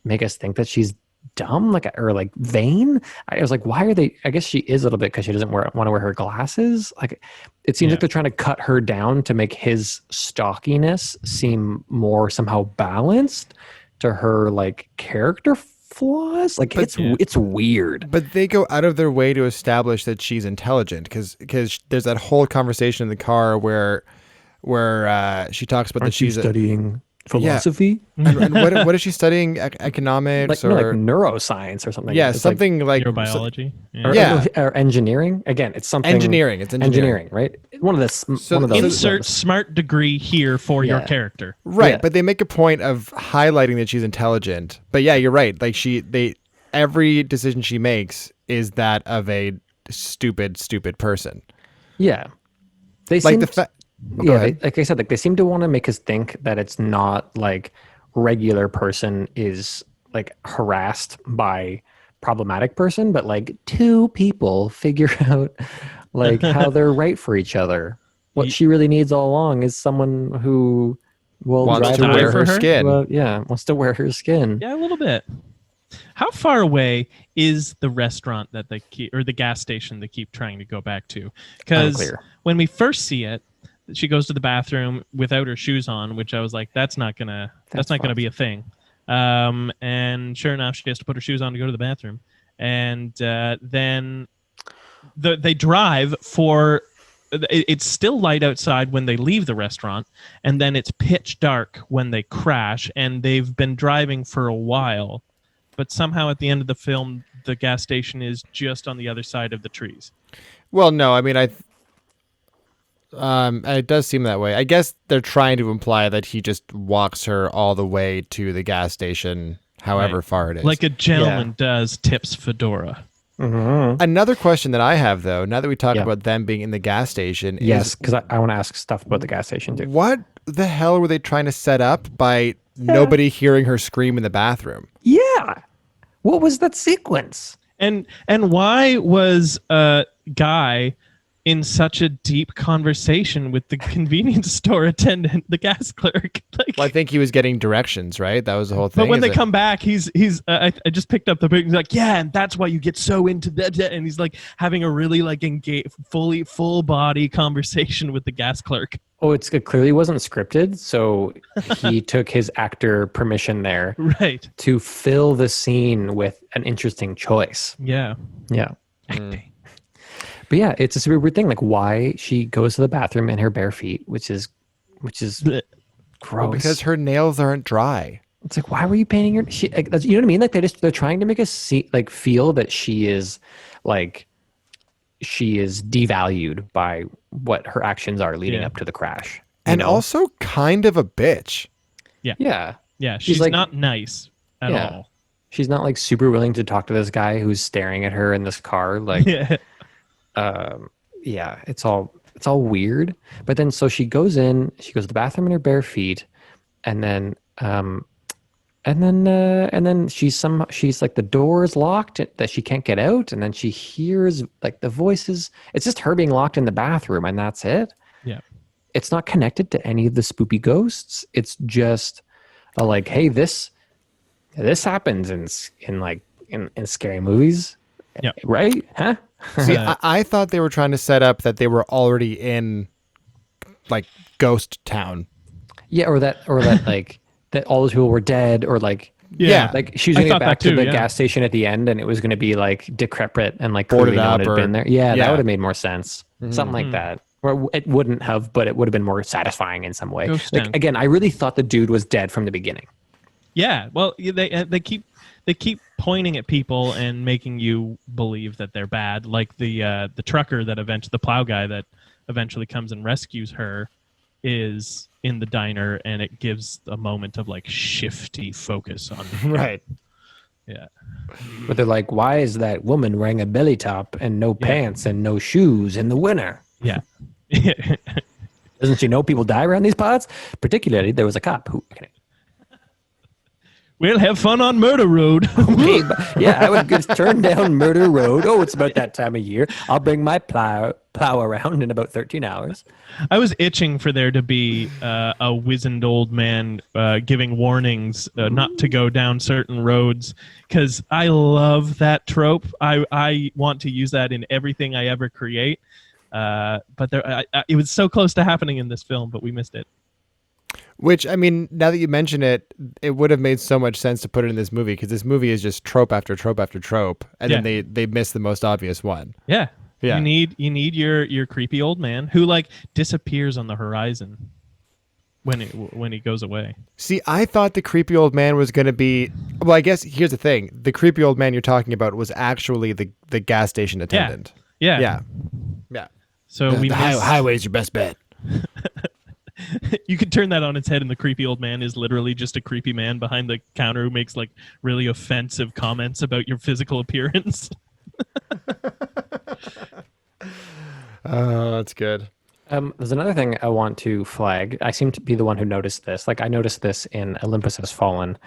make us think that she's dumb, like, or like vain? I was like, why are they? I guess she is a little bit because she doesn't want to wear her glasses. Like, it seems like they're trying to cut her down to make his stockiness seem more somehow balanced to her like character flaws. Like, it's weird. But they go out of their way to establish that she's intelligent, because there's that whole conversation in the car where she talks about that she's studying philosophy. And what is she studying? Economics like, or neuroscience or something? Yeah, It's something like Neurobiology. or engineering. Again, it's something engineering. It's engineering, right? One of those. Insert smart degree here for your character. right? Yeah. But they make a point of highlighting that she's intelligent. But yeah, you're right. Like every decision she makes is that of a stupid person. Yeah, they Like seem like I said, like they seem to want to make us think that it's not like regular person is like harassed by problematic person, but like two people figure out like how they're right for each other. What she really needs all along is someone who will Wants drive to wear her her? skin. wants to wear her skin. Yeah, a little bit. How far away is the restaurant that they keep, or the gas station they keep trying to go back to? Because Unclear. when we first see it, she goes to the bathroom without her shoes on, which I was like, that's not gonna be a thing. And sure enough, she has to put her shoes on to go to the bathroom. And then they drive for. It's still light outside when they leave the restaurant, and then it's pitch dark when they crash. And they've been driving for a while, but somehow at the end of the film, the gas station is just on the other side of the trees. Well, no, I mean, it does seem that way. I guess they're trying to imply that he just walks her all the way to the gas station, however far it is. Like a gentleman does, tips fedora. Another question that I have, though, now that we talked Yeah. about them being in the gas station, Yes, is because I want to ask stuff about the gas station too. what the hell were they trying to set up by nobody hearing her scream in the bathroom? Yeah. What was that sequence? And why was Guy in such a deep conversation with the convenience store attendant, the gas clerk? Like, Well, I think he was getting directions, right? That was the whole thing. but when is they that- come back, he's I just picked up the book. He's like, yeah, and that's why you get so into that. And he's like having a really like full body conversation with the gas clerk. Oh, it clearly wasn't scripted, so he took his actor permission there Right. to fill the scene with an interesting choice. Yeah. Yeah. But yeah, it's a super weird thing. Like why she goes to the bathroom in her bare feet, which is Blech. gross. Well, because her nails aren't dry. It's like, why were you painting your? You know what I mean? Like they're trying to make us feel that she is devalued by what her actions are leading Yeah. up to the crash. you And know? also kind of a bitch. yeah, Yeah. She's like- not nice at Yeah. all. she's not like super willing to talk to this guy who's staring at her in this car. Like, Yeah. yeah, it's all weird. But then so she goes to the bathroom in her bare feet, and then she's like the door is locked that she can't get out, and then she hears like the voices. It's just her being locked in the bathroom, and that's it. Yeah. It's not connected to any of the spoopy ghosts. It's just like, hey, this happens in scary movies. Yeah. Right? Huh? See, I thought they were trying to set up that they were already in like ghost town. Yeah, or that like that all those people were dead, or like Yeah. like she was I gonna get thought back that to too, the yeah. gas station at the end, and it was gonna be like decrepit and like Boarded clearly no one up had or- been there. Yeah, yeah. that would have made more sense. Something like that. Or it wouldn't have, but it would have been more satisfying in some way. Ghost Like town. again, I really thought the dude was dead from the beginning. Yeah. Well, they keep pointing at people and making you believe that they're bad. Like the trucker the plow guy that eventually comes and rescues her is in the diner, and it gives a moment of like shifty focus on him. Right. Yeah. But they're like, why is that woman wearing a belly top and no pants and no shoes in the winter? Yeah. Doesn't she know people die around these parts? Particularly, there was a cop who. We'll have fun on Murder Road. Okay, yeah, I would just turn down Murder Road. Oh, it's about that time of year. I'll bring my plow around in about 13 hours. I was itching for there to be a wizened old man giving warnings not to go down certain roads, because I love that trope. I want to use that in everything I ever create. But it was so close to happening in this film, but we missed it. Which, I mean, now that you mention it, it would have made so much sense to put it in this movie, because this movie is just trope after trope after trope, and then they miss the most obvious one. Yeah. Yeah. You need your creepy old man who like disappears on the horizon when he goes away. See, I thought the creepy old man was going to be... Well, I guess here's the thing. The creepy old man you're talking about was actually the gas station attendant. Yeah. Yeah. So we missed, highway's your best bet. you could turn that on its head, and the creepy old man is literally just a creepy man behind the counter who makes like really offensive comments about your physical appearance. Oh, that's good. There's another thing I want to flag. I seem to be the one who noticed this. Like I noticed this in Olympus Has Fallen,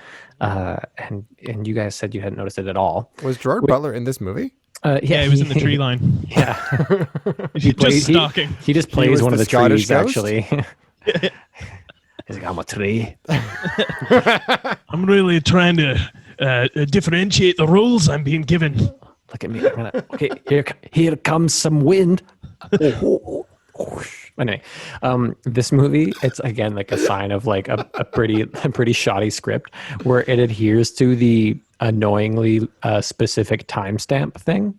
and you guys said you hadn't noticed it at all. Was Gerard Butler in this movie? Yeah, he was in the tree line. Yeah, Just stalking. He just was plays one of the the Scottish trees. ghost? Actually, he's like, I'm a tree. I'm really trying to differentiate the roles I'm being given. Look at me. Okay, here comes some wind. Anyway, this movie, it's again like a sign of like a pretty shoddy script where it adheres to the annoyingly specific timestamp thing.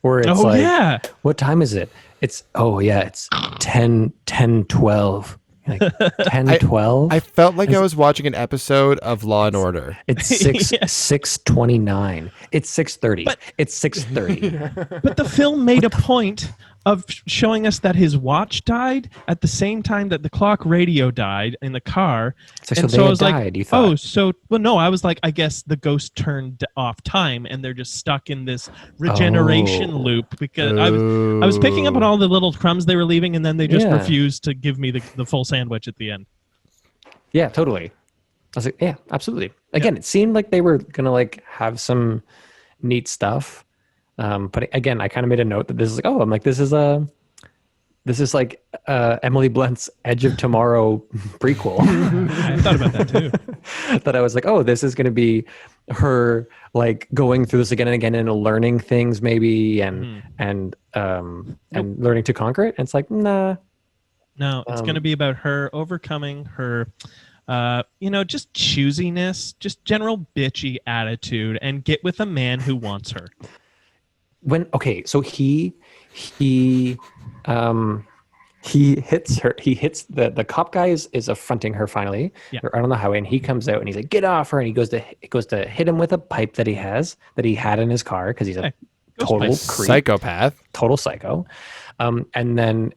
Where it's like, yeah. what time is it? It's 10:12. Like 10:12. I felt like I was watching an episode of Law and Order. It's 6:29. It's 6:30. It's 6:30. But the film made a point of showing us that his watch died at the same time that the clock radio died in the car. So And they had I was like, died, you thought? no, I was like, I guess the ghost turned off time and they're just stuck in this regeneration loop, because I was picking up on all the little crumbs they were leaving, and then they just refused to give me the full sandwich at the end. Yeah, totally. I was like, yeah, absolutely. Again, it seemed like they were gonna like have some neat stuff. But again, I kind of made a note that this is like, I'm like, this is like Emily Blunt's Edge of Tomorrow prequel. I thought about that too. That I was like, oh, this is going to be her like going through this again and again and learning things maybe and learning to conquer it. And it's like, nah. No, it's going to be about her overcoming her, just choosiness, just general bitchy attitude, and get with a man who wants her. So he hits her. He hits the cop guy is affronting her finally. Yeah. They're out on the highway, and he comes out and he's like, "Get off her!" And he goes to hit him with a pipe that he had in his car because he's a total creep, psychopath, total psycho. And then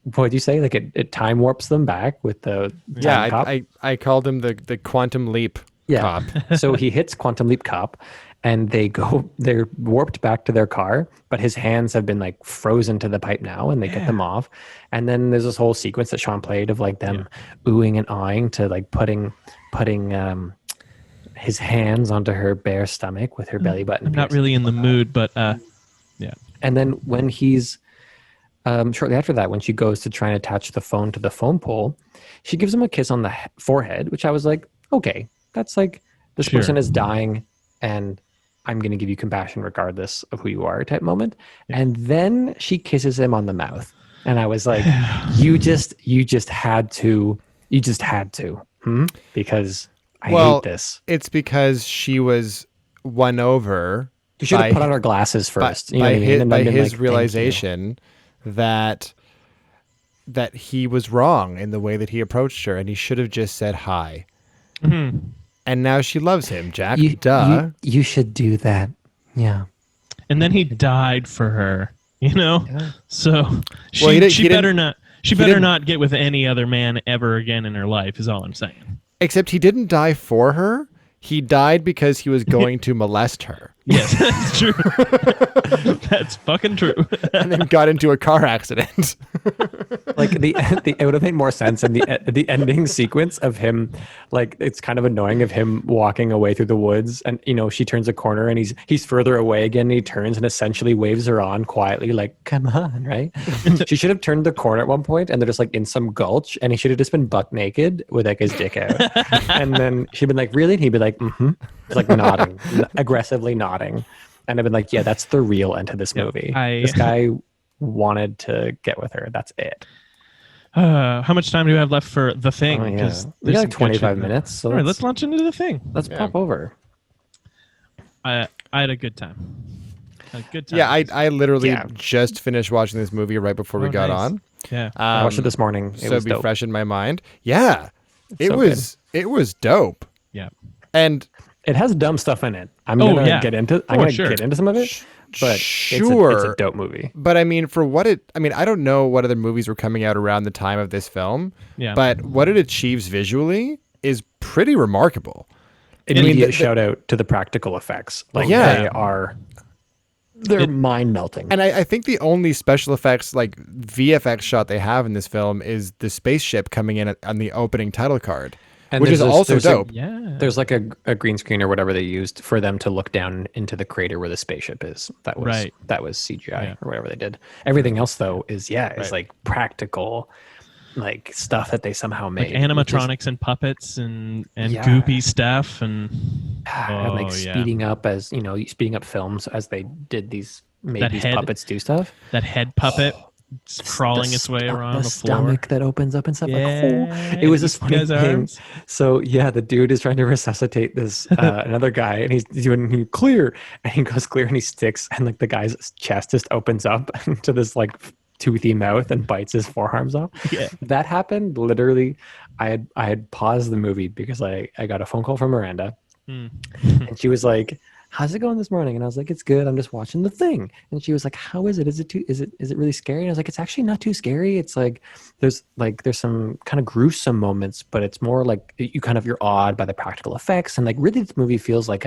what did you say? Like it time warps them back with the cop? I called him the quantum leap cop. So he hits quantum leap cop. And they're warped back to their car, but his hands have been like frozen to the pipe now, and they get them off. And then there's this whole sequence that Sean played of like them oohing and awing to like putting his hands onto her bare stomach with her belly button. I'm not really in the mood, but yeah. And then when he's shortly after that, when she goes to try and attach the phone to the phone pole, she gives him a kiss on the forehead, which I was like, okay, that's like this person is dying, and I'm going to give you compassion regardless of who you are type moment. Yeah. And then she kisses him on the mouth. And I was like, you just had to, because I hate this. It's because she was won over. You should have put on her glasses first. By his realization that he was wrong in the way that he approached her, and he should have just said hi. Mm-hmm. And now she loves him, Jack. You should do that. Yeah. And then he died for her, Yeah. So she better not get with any other man ever again in her life, is all I'm saying. Except he didn't die for her. He died because he was going to molest her. Yes, that's true. That's fucking true. And then got into a car accident. Like it would have made more sense in the ending sequence of him. Like it's kind of annoying of him walking away through the woods, and she turns a corner and he's further away again. And he turns and essentially waves her on quietly, like "Come on," right? She should have turned the corner at one point, and they're just like in some gulch, and he should have just been buck naked with like his dick out, and then she'd been like, "Really?" And he'd be like, "Mm-hmm," like nodding, aggressively nodding. And I've been like, yeah, that's the real end to this movie. This guy wanted to get with her. That's it. How much time do we have left for The Thing? We got like 25 minutes. So all right, let's launch into The Thing. Let's pop over. I had a good time. Yeah, I literally just finished watching this movie right before we got on. Yeah, I watched it this morning. So it'd be fresh in my mind. Yeah, it was dope. Yeah, and it has dumb stuff in it. I'm gonna get into some of it. But sure, it's a dope movie. But I mean, I don't know what other movies were coming out around the time of this film. Yeah. But what it achieves visually is pretty remarkable. Immediate shout out to the practical effects. Like they're mind melting. And I think the only special effects, like VFX shot they have in this film is the spaceship coming in on the opening title card. And which is also dope. There's like a green screen or whatever they used for them to look down into the crater where the spaceship is. That was CGI or whatever they did. Everything else though is like practical, like stuff that they somehow made. Like animatronics and puppets and goopy stuff and speeding up speeding up films as they did these puppets do stuff. That head puppet. Crawling its way around the floor. Stomach that opens up and stuff. It was this funny thing. Arms. So the dude is trying to resuscitate this another guy, and he's doing clear, and he goes clear, and he sticks, and like the guy's chest just opens up to this like toothy mouth and bites his forearms off. Yeah, that happened literally. I had paused the movie because I got a phone call from Miranda, and she was like, how's it going this morning? And I was like, it's good. I'm just watching The Thing. And she was like, how is it? Is it really scary? And I was like, it's actually not too scary. It's like there's some kind of gruesome moments, but it's more like you're awed by the practical effects. And like really this movie feels like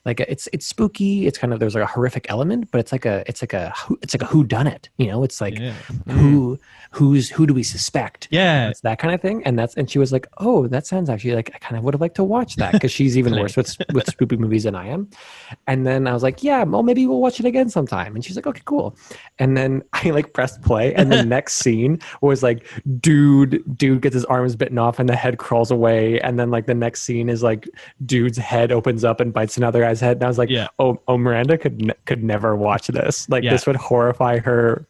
it's spooky. It's kind of, there's like a horrific element, but it's like a who done it, you know? It's like who do we suspect? Yeah. It's that kind of thing. And she was like, oh, that sounds actually like I kind of would have liked to watch that, because she's even worse with spooky movies than I am. And then I was like, yeah, well, maybe we'll watch it again sometime. And she's like, okay, cool. And then I like pressed play, and the next scene was like, dude gets his arms bitten off and the head crawls away. And then like the next scene is like dude's head opens up and bites another guy's head. And I was like, oh, Miranda could never watch this. Like this would horrify her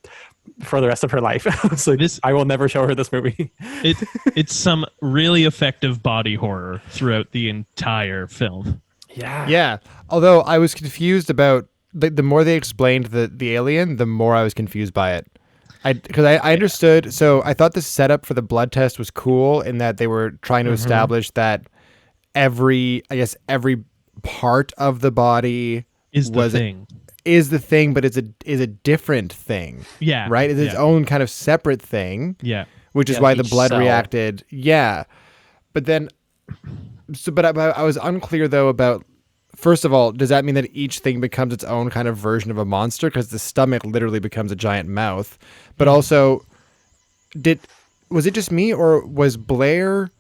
for the rest of her life. So I will never show her this movie. It's some really effective body horror throughout the entire film. Yeah. Although I was confused about the more they explained the alien, the more I was confused by it. Because I understood. So I thought the setup for the blood test was cool in that they were trying to establish that every part of the body is the thing, but is a different thing. Yeah. Right? It's its own kind of separate thing. Yeah. Which is why the blood reacted. Yeah. But then, but I was unclear though about, first of all, does that mean that each thing becomes its own kind of version of a monster? Because the stomach literally becomes a giant mouth. But also, was it just me, or was Blair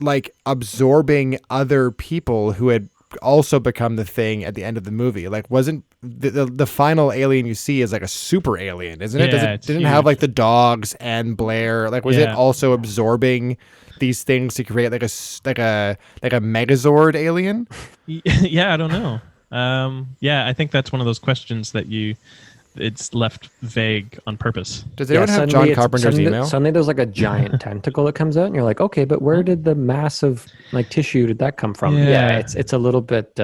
like absorbing other people who had also become the thing at the end of the movie? Like, wasn't the final alien you see is like a super alien, isn't it? Didn't have like the dogs and Blair? Like, was it also absorbing these things to create like a Megazord alien? Yeah, I don't know. I think that's one of those questions that it's left vague on purpose. Does anyone have John Carpenter's email? Suddenly there's like a giant tentacle that comes out, and you're like, okay, but where did the mass of like tissue did that come from? Yeah, it's a little bit.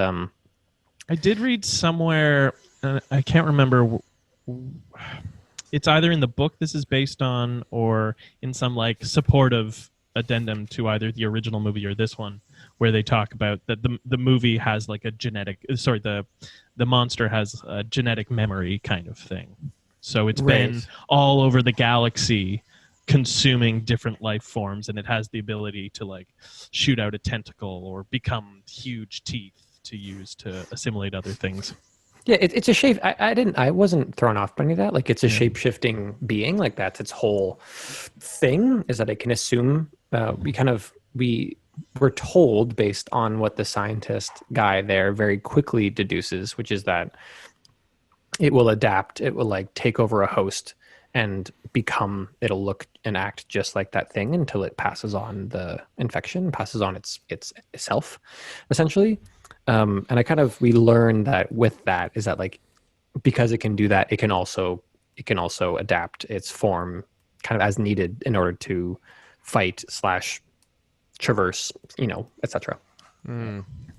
I did read somewhere, I can't remember. It's either in the book this is based on, or in some like supportive addendum to either the original movie or this one, where they talk about that the movie has like the monster has a genetic memory kind of thing. So it's been all over the galaxy consuming different life forms, and it has the ability to like shoot out a tentacle or become huge teeth to use to assimilate other things. Yeah, it's a shape. I wasn't thrown off by any of that. Like, it's a shape-shifting being. Like, that's its whole thing, is that it can assume. We're told, based on what the scientist guy there very quickly deduces, which is that it will adapt. It will like take over a host and it'll look and act just like that thing until it passes on the infection, passes on itself, essentially. And we learn that with that is that like, because it can do that, it can also adapt its form kind of as needed in order to fight / traverse, etc.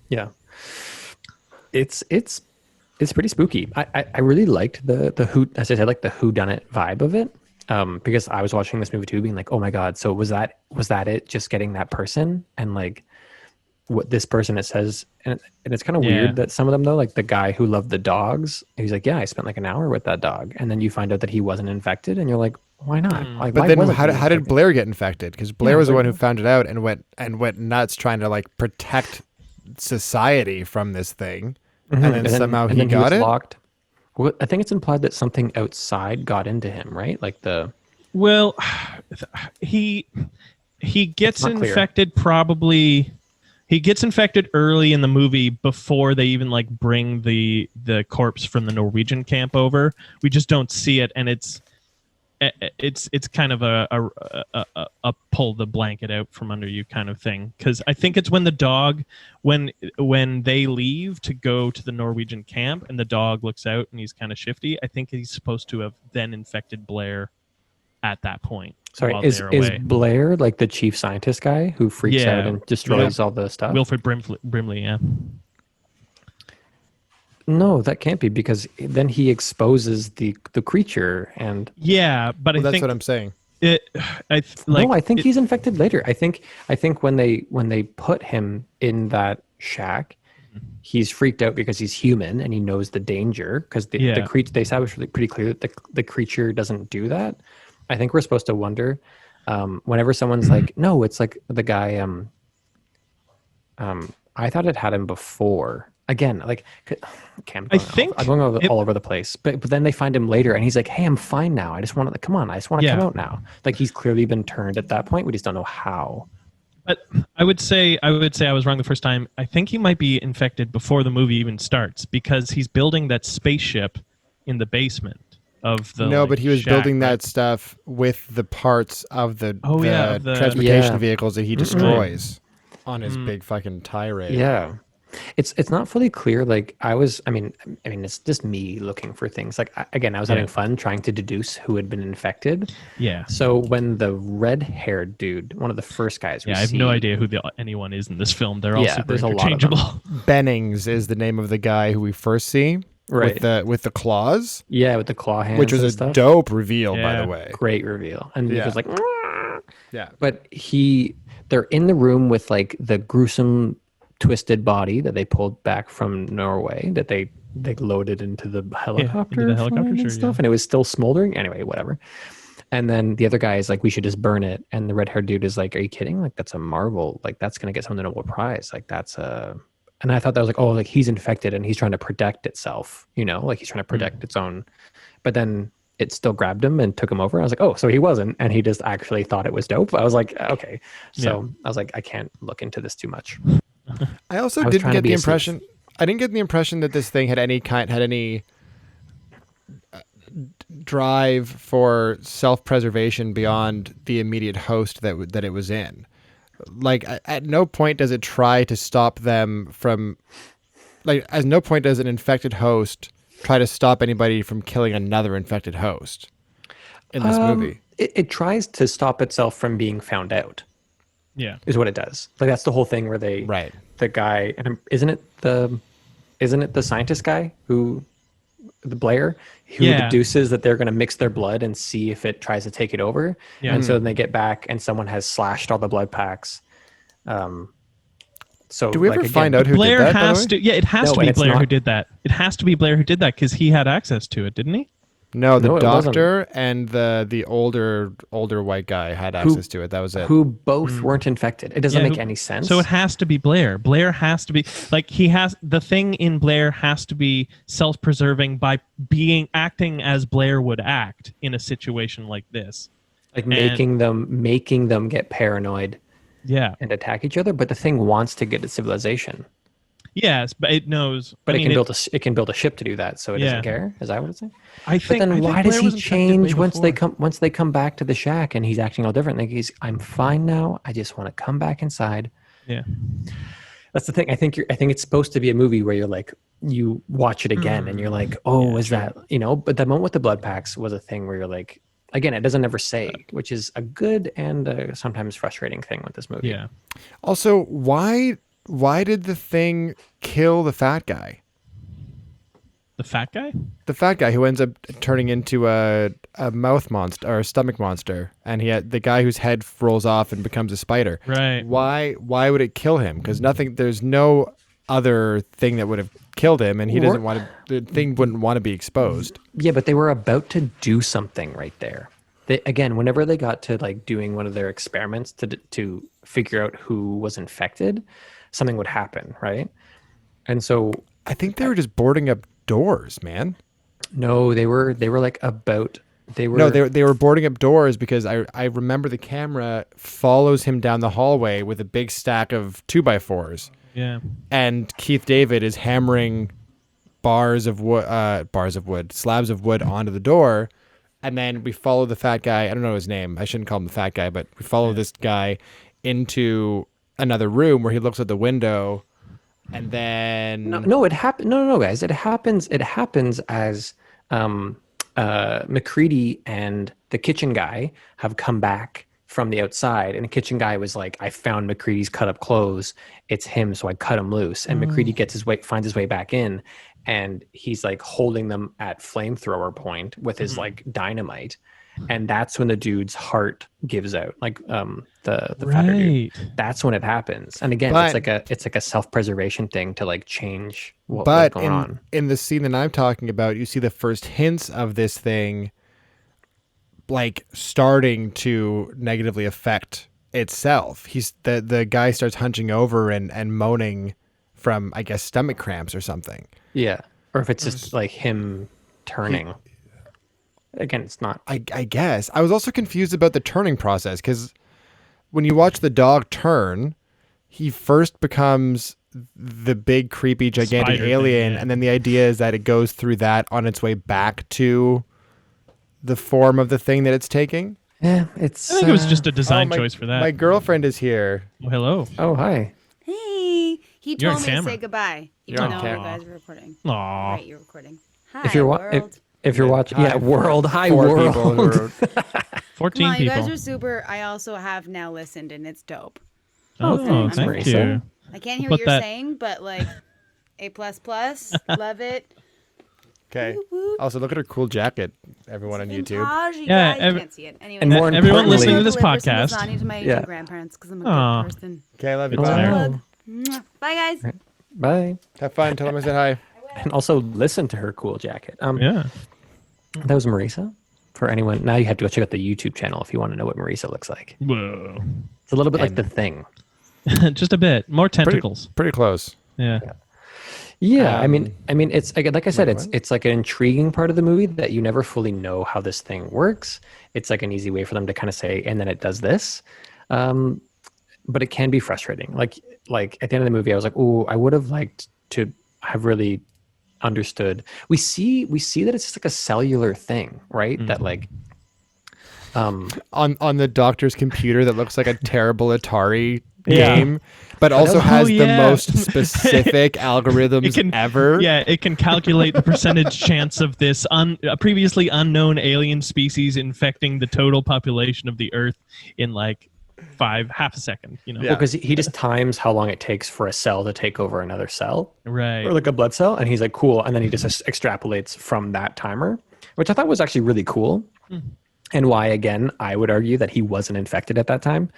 Yeah, it's pretty spooky. I really liked the who, as I said, like the whodunit vibe of it, because I was watching this movie too, being like, oh my god, so was that it, just getting that person, and like what this person, it says, and it's kind of weird that some of them though, like the guy who loved the dogs, he's like, yeah, I spent like an hour with that dog, and then you find out that he wasn't infected, and you're like, why not? Like, but then how did Blair get infected? Because Blair was the one who found it out and went nuts trying to like protect society from this thing, and then somehow he got it. Locked. Well, I think it's implied that something outside got into him, right? Like he gets infected probably. He gets infected early in the movie before they even like bring the corpse from the Norwegian camp over. We just don't see it, and it's kind of a pull the blanket out from under you kind of thing. Because I think it's when the dog, when they leave to go to the Norwegian camp, and the dog looks out and he's kind of shifty. I think he's supposed to have then infected Blair at that point. Sorry, is Blair like the chief scientist guy who freaks out and destroys all the stuff? Wilfred Brimley, yeah. No, that can't be, because then he exposes the creature, and but that's what I'm saying. I think he's infected later. I think when they put him in that shack, he's freaked out because he's human and he knows the danger because the creature, they established really pretty clear that the creature doesn't do that. I think we're supposed to wonder whenever someone's like, no, it's like the guy. I thought it had him before. Again, like I'm going all over the place. But then they find him later, and he's like, "Hey, I'm fine now. I just want to come on. I just want to come out now." Like he's clearly been turned at that point. We just don't know how. But I would say I was wrong the first time. I think he might be infected before the movie even starts because he's building that spaceship in the basement of the. No, but he was shack, building right? that stuff with the parts of the the transportation vehicles that he destroys on his big fucking tirade. Yeah. It's not fully clear. Like I mean, it's just me looking for things. Like I was having fun trying to deduce who had been infected. Yeah. So when the red-haired dude, one of the first guys, I have no idea who anyone is in this film. They're all super there's a lot of interchangeable. Bennings is the name of the guy who we first see. Right. With the claws. Yeah, with the claw hands. Which was a stuff. dope reveal, by the way. Great reveal. And he was like, yeah. But they're in the room with like the gruesome twisted body that they pulled back from Norway that they loaded into the helicopter, and stuff, and it was still smoldering. Anyway, whatever. And then the other guy is like, we should just burn it. And the red-haired dude is like, are you kidding? Like that's a marvel. Like that's gonna get someone the Nobel Prize. Like that's a. And I thought that was like, oh, like he's infected and he's trying to protect itself. You know, like he's trying to protect its own. But then it still grabbed him and took him over. I was like, oh, so he wasn't, and he just actually thought it was dope. I was like, okay. So I was like, I can't look into this too much. I also didn't get the impression. I didn't get the impression that this thing had any drive for self-preservation beyond the immediate host that it was in. Like at no point does it try to stop them from. Like at no point does an infected host try to stop anybody from killing another infected host in this movie. It tries to stop itself from being found out. Yeah, is what it does. Like that's the whole thing where the guy, and isn't it the scientist guy the Blair who deduces that they're going to mix their blood and see if it tries to take it over. Yeah. And so then they get back and someone has slashed all the blood packs. So do we ever find out who Blair did that? Has to, it has to be Blair who did that. It has to be Blair who did that because he had access to it, didn't he? No, the doctor and the older white guy had access to it. That was it. Who both weren't infected. It doesn't make any sense. So it has to be Blair. Blair has to be like the thing in Blair has to be self-preserving by acting as Blair would act in a situation like this. Like making them get paranoid. Yeah. And attack each other, but the thing wants to get to civilization. Yes, but it knows. But it can build a ship to do that, so it doesn't care. Is that what it's saying? I think. But then why does he change once they come back to the shack and he's acting all different? Like I'm fine now. I just want to come back inside. Yeah. That's the thing. I think it's supposed to be a movie where you're like you watch it again and you're like, oh, is that But the moment with the blood packs was a thing where you're like, again, it doesn't ever say, which is a good and sometimes frustrating thing with this movie. Yeah. Also, why did the thing kill the fat guy? The fat guy? The fat guy who ends up turning into a mouth monster or a stomach monster, and the guy whose head rolls off and becomes a spider. Right. Why would it kill him? Because there's no other thing that would have killed him, and the thing wouldn't want to be exposed. Yeah, but they were about to do something right there. Whenever they got to like doing one of their experiments to figure out who was infected, something would happen, right? And so I think they were just boarding up doors, man. No, they were like about. They were boarding up doors because I remember the camera follows him down the hallway with a big stack of 2x4s. Yeah. And Keith David is hammering slabs of wood onto the door. And then we follow the fat guy. I don't know his name. I shouldn't call him the fat guy, but we follow this guy into another room where he looks at the window, and then no, it happened. No, guys, it happens as McCready and the kitchen guy have come back from the outside, and the kitchen guy was like, I found McCready's cut up clothes. It's him, so I cut him loose. And McCready finds his way back in, and he's like holding them at flamethrower point with his like dynamite. and that's when the dude's heart gives out, like the fatter dude. That's when it happens. And again, it's like a self-preservation thing to like change what's going on. In the scene that I'm talking about, you see the first hints of this thing like starting to negatively affect itself. The guy starts hunching over and moaning from, I guess, stomach cramps or something. Yeah. Or if it's just like him turning. Again, it's not. I guess. I was also confused about the turning process, because when you watch the dog turn, he first becomes the big, creepy, gigantic Spider alien, thing, yeah. and then the idea is that it goes through that on its way back to the form of the thing that it's taking. Yeah, I think it was just a design choice for that. My girlfriend is here. Oh, hello. Oh, hi. Hey, he You're told on me to camera. say goodbye, You're even on though you camera. guys were recording. Aw. Right, you're recording. Hi, If you're world. if you're watching, Hi, world, hi four people world. who are- 14 Come on, you people. guys are super. I also have now listened, and it's dope. Oh, thanks, thank Marisa. you. I can't hear Put what you're that- saying, but like, A++, love it. Okay. Woo, woo. Also, look at her cool jacket, everyone on YouTube. Vintage, you Yeah, guys, you can't see it. Anyway, And more Everyone importantly- listening to this deliver some podcast. lasagna to my Yeah. grandparents because I'm a Aw. good person. Okay, I love you. It's Bye. fair. Plug. Mwah. Bye, guys. Bye. Have fun. Tell them I said hi. And also listen to her cool jacket. Yeah. That was Marisa. For anyone, now you have to go check out the YouTube channel if you want to know what Marisa looks like. Whoa. It's a little bit like The Thing. Just a bit. More tentacles. Pretty close. Yeah. Yeah, I mean, it's like I said, wait, it's like an intriguing part of the movie that you never fully know how this thing works. It's like an easy way for them to kind of say, and then it does this, but it can be frustrating. Like at the end of the movie, I was like, oh, I would have liked to have really understood. We see that it's just like a cellular thing, right? That like, On the doctor's computer that looks like a terrible Atari Yeah. game, but also Oh, has the yeah. most specific algorithms It can ever. Yeah, it can calculate the percentage chance of this previously unknown alien species infecting the total population of the Earth in like half a second. You know. Yeah. because he just times how long it takes for a cell to take over another cell. Right. Or like a blood cell, and he's like, cool, and then he just extrapolates from that timer, which I thought was actually really cool. And why, again, I would argue that he wasn't infected at that time.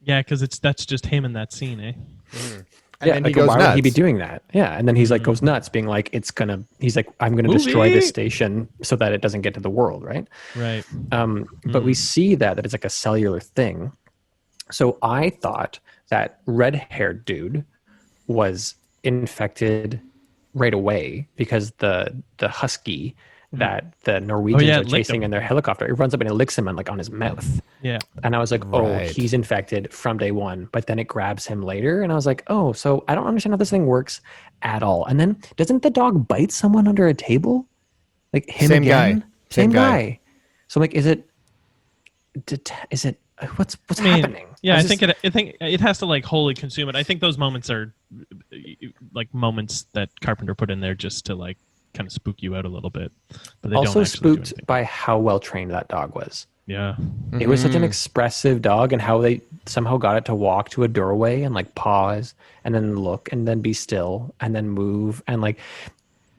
Yeah, because that's just him in that scene, eh? And then he like, goes why would he be nuts. doing that? Yeah, and then he's like goes nuts, being like, he's like, I'm gonna destroy Movie! this station so that it doesn't get to the world, right? Right. But we see that it's like a cellular thing. So I thought that red-haired dude was infected right away because the husky that the Norwegians yeah, are it licked chasing him. in their helicopter, it runs up and it licks him on his mouth. Yeah. And I was like, Right. oh, he's infected from day one. But then it grabs him later. And I was like, oh, so I don't understand how this thing works at all. And then doesn't the dog bite someone under a table? Like him Same again? guy. Same Same guy. guy. So I'm like, is it what's happening? Yeah, I was think it has to like wholly consume it. I think those moments are like moments that Carpenter put in there just to like kind of spook you out a little bit. But they also don't actually do spooked anything. by how well trained that dog was. Yeah. It was such an expressive dog, and how they somehow got it to walk to a doorway and like pause and then look and then be still and then move, and like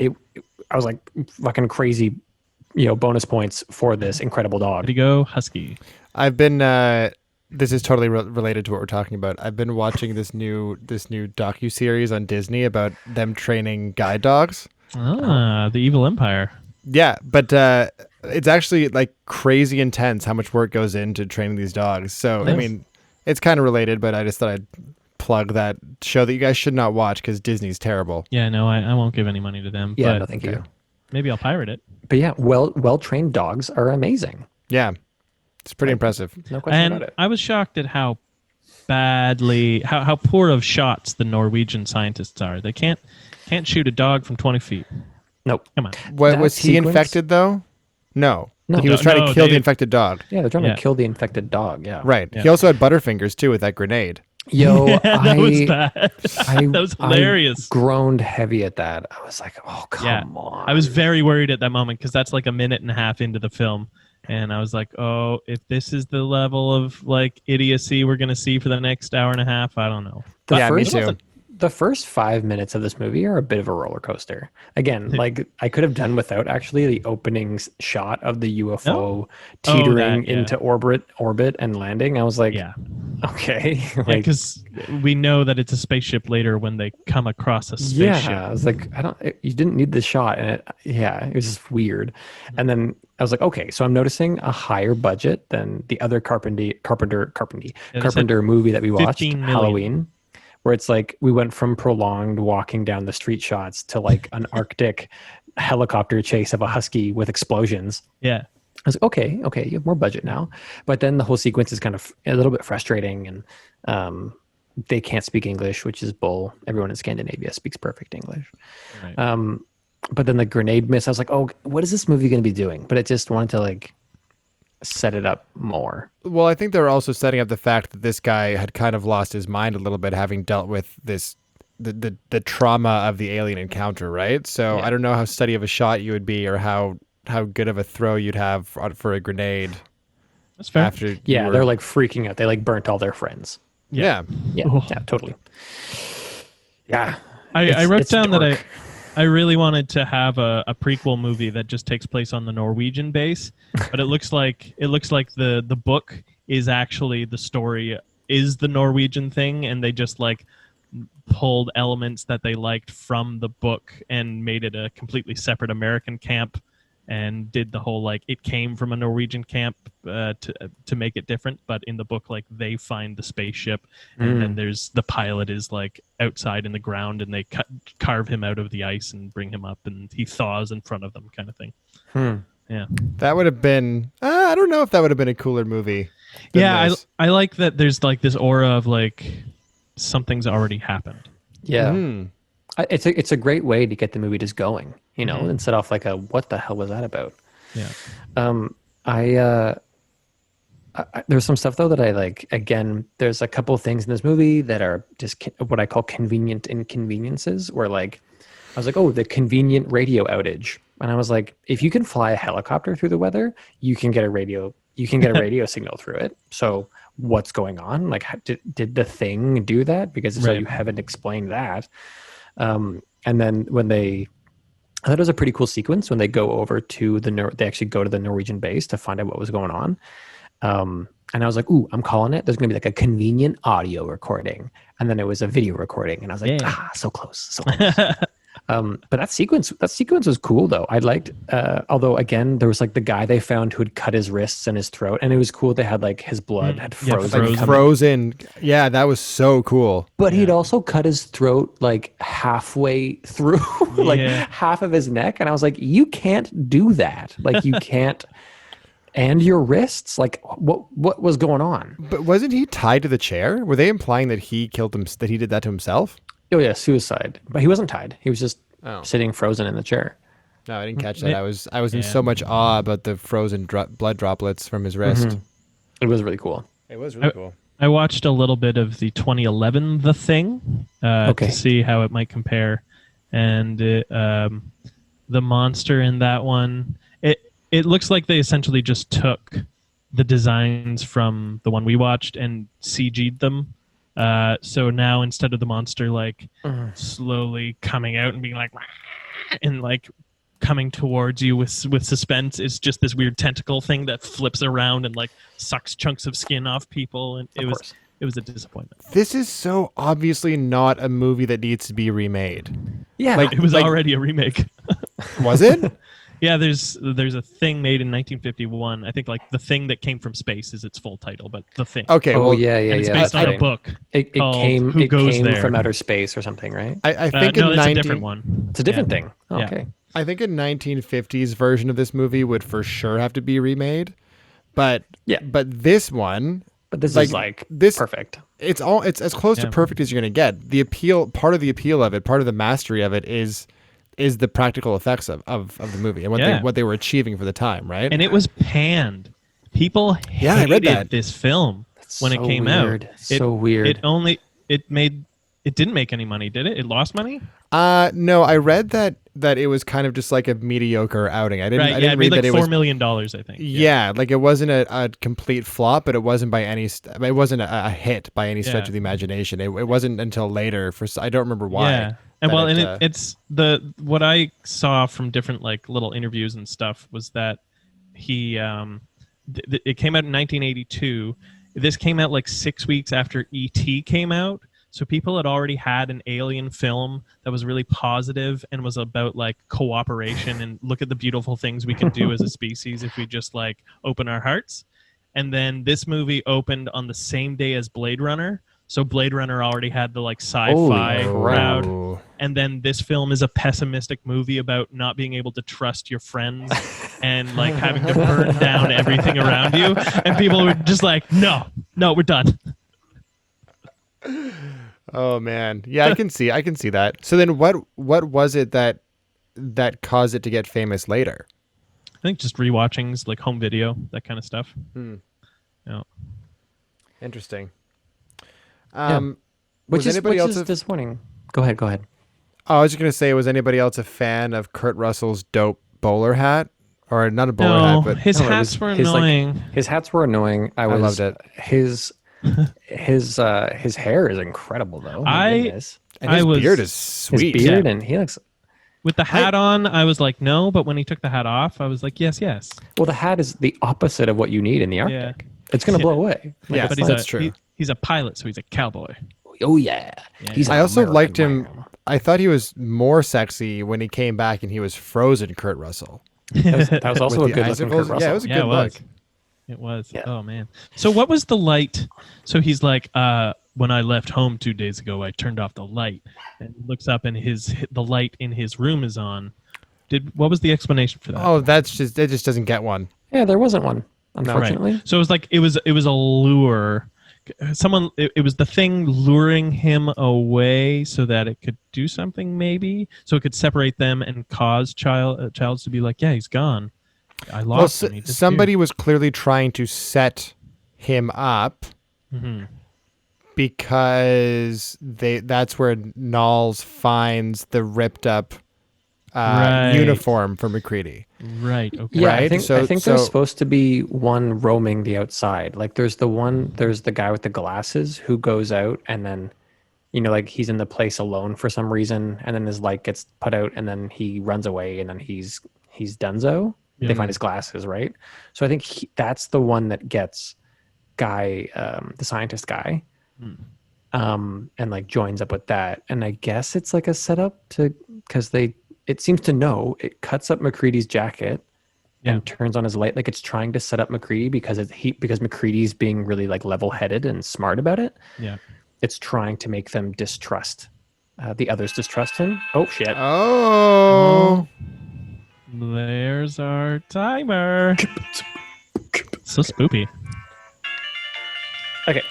I was like fucking crazy, bonus points for this incredible dog. Way to go, Husky. I've been. This is totally related to what we're talking about. I've been watching this new docu-series on Disney about them training guide dogs. Ah, the Evil Empire. Yeah, but it's actually like crazy intense how much work goes into training these dogs. So, I Nice. mean, it's kind of related, but I just thought I'd plug that show that you guys should not watch because Disney's terrible. Yeah, no, I won't give any money to them. Yeah, but no, thank you. maybe I'll pirate it. But yeah, well trained dogs are amazing. Yeah, it's pretty impressive. No question And about it. I was shocked at how how poor of shots the Norwegian scientists are. They can't shoot a dog from 20 feet. Nope. Come on. What That was he sequence- infected though? No, No. he was trying No, to kill they- the infected dog. Yeah, they're trying Yeah. to kill the infected dog. Yeah. Right. Yeah. He also had butterfingers too with that grenade. Yo, that was bad. I- that was hilarious. I groaned heavy at that. I was like, oh, come on. I was very worried at that moment because that's like a minute and a half into the film. And I was like, oh, if this is the level of like idiocy we're going to see for the next hour and a half, I don't know. The Yeah, me first, too. The first 5 minutes of this movie are a bit of a roller coaster. Again, like I could have done without actually the opening shot of the UFO teetering into orbit and landing. I was like, Yeah. okay, Yeah, like, because we know that it's a spaceship later when they come across a spaceship. yeah. I was like, you didn't need the shot, and it was just weird. And then I was like, okay, so I'm noticing a higher budget than the other Carpenter movie that we watched, 15 million. Halloween. Where it's like we went from prolonged walking down the street shots to like an Arctic helicopter chase of a husky with explosions. Yeah. I was like, okay, you have more budget now. But then the whole sequence is kind of a little bit frustrating, and they can't speak English, which is bull. Everyone in Scandinavia speaks perfect English. Right. But then the grenade miss, I was like, oh, what is this movie going to be doing? But it just wanted to like set it up more. Well, I think they were also setting up the fact that this guy had kind of lost his mind a little bit, having dealt with the trauma of the alien encounter, right? So Yeah. I don't know how steady of a shot you would be, or how good of a throw you'd have for a grenade. That's fair. After Yeah, they're like freaking out. They like burnt all their friends. yeah. Yeah, yeah, totally. Yeah. I wrote It's down that dark. I really wanted to have a prequel movie that just takes place on the Norwegian base, but it looks like the book is actually the story is the Norwegian thing, and they just like pulled elements that they liked from the book and made it a completely separate American camp, and did the whole like it came from a Norwegian camp to make it different. But in the book, like they find the spaceship, and then there's the pilot is like outside in the ground, and they carve him out of the ice and bring him up, and he thaws in front of them, kind of thing. Yeah, That would have been. I don't know if that would have been a cooler movie. than yeah. this. I like that. There's like this aura of like something's already happened. Yeah. Hmm. It's a great way to get the movie just going, and set off like a what the hell was that about? Yeah. There's some stuff though that I like. Again, there's a couple of things in this movie that are just what I call convenient inconveniences, where like I was like, oh, the convenient radio outage, and I was like, if you can fly a helicopter through the weather, you can get a radio signal through it. So what's going on? Like, did the thing do that? Because so you haven't explained that. And then I thought it was a pretty cool sequence when they go over to they actually go to the Norwegian base to find out what was going on. And I was like, ooh, I'm calling it. There's going to be like a convenient audio recording. And then it was a video recording. And I was like, so close, so close. But that sequence was cool though. I liked, although again, there was like the guy they found who had cut his wrists and his throat, and it was cool. They had like his blood had frozen. Like frozen. Yeah, that was so cool. But he'd also cut his throat like halfway through, like half of his neck. And I was like, you can't do that. Like you can't. And your wrists, like what was going on? But wasn't he tied to the chair? Were they implying that he killed him? That he did that to himself? Oh yeah, suicide. But he wasn't tied. He was just sitting frozen in the chair. No, I didn't catch that. I was in so much awe about the frozen blood droplets from his wrist. It was really cool. It was really cool. I watched a little bit of the 2011 The Thing to see how it might compare, and the monster in that one, it looks like they essentially just took the designs from the one we watched and CG'd them. So now instead of the monster like slowly coming out and being like and like coming towards you with suspense, it's just this weird tentacle thing that flips around and like sucks chunks of skin off people, and it was a disappointment. This is so obviously not a movie that needs to be remade. Yeah, Like It was already a remake. Was it? Yeah, there's a Thing made in 1951. I think like The Thing That Came from Space is its full title, but The Thing. Okay. Oh Well, yeah. And it's based on a book. It called came. Who It Goes came There? from outer space or something, right? I think No, in it's 19 a different one. It's a different Yeah. thing. Oh, Yeah. okay. I think a 1950s version of this movie would for sure have to be remade, but this one, But this Like, is like this- perfect. it's as close to perfect as you're gonna get. Part of the appeal of it, part of the mastery of it is the practical effects of the movie and what they were achieving for the time, right? And it was panned. People hated I read that. this film when it so came weird. out. So weird. It made It didn't make any money, did it? It lost money? No, I read that it was kind of just like a mediocre outing. I didn't Right, I yeah, didn't it read made like that it $4 was million, I think. yeah, like it wasn't a complete flop, but it wasn't by any it wasn't a hit by any stretch Yeah. of the imagination. It wasn't until later I don't remember why. Yeah. And that well, it, and it's what I saw from different like little interviews and stuff was that he it came out in 1982. This came out like 6 weeks after E.T. came out. So people had already had an alien film that was really positive and was about like cooperation and look at the beautiful things we can do as a species if we just like open our hearts. And then this movie opened on the same day as Blade Runner. So Blade Runner already had the like sci-fi crowd. Oh. And then this film is a pessimistic movie about not being able to trust your friends and like having to burn down everything around you. And people were just like, no, we're done. Oh man. Yeah, I can see that. So then what was it that caused it to get famous later? I think just rewatchings, like home video, that kind of stuff. Yeah. Interesting. Which is anybody else disappointing. Go ahead. Oh, I was just gonna say, was anybody else a fan of Kurt Russell's dope bowler hat? Or not a bowler hat, but his hats were annoying. His hats were annoying. I loved it. His hair is incredible though. And his beard is sweet. His beard and he looks. With the hat on, I was like, no. But when he took the hat off, I was like, yes. Well, the hat is the opposite of what you need in the Arctic. It's going to blow away. Yeah, but that's true. He's a pilot, so he's a cowboy. Oh, yeah. I also liked him. I thought he was more sexy when he came back and he was frozen Kurt Russell. That was also a With the good looking Kurt icicles. Russell. Yeah, it was a good look. It was. Yeah. Oh, man. So what was the light? So he's like, when I left home 2 days ago, I turned off the light. And he looks up and the light in his room is on. What was the explanation for that? Oh, it just doesn't get one. Yeah, there wasn't one, unfortunately. Right. So it was like it was a lure. It was the thing luring him away so that it could do something, maybe, so it could separate them and cause childs to be like, yeah, he's gone. I lost him. Somebody was clearly trying to set him up because that's where Knowles finds the ripped up uniform from McCready. Right. Okay. Yeah, right? I think there's supposed to be one roaming the outside. Like there's the guy with the glasses who goes out and then, like he's in the place alone for some reason, and then his light gets put out, and then he runs away, and then he's donezo. Yeah. They find his glasses, right? So I think that's the one that gets guy, the scientist guy, and like joins up with that. And I guess it's like a setup because it seems to know it cuts up McCready's jacket and turns on his light, like it's trying to set up McCready because McCready's being really like level-headed and smart about it. Yeah, it's trying to make them distrust the others, distrust him. Oh shit! Oh, there's our timer. So spoopy. Okay.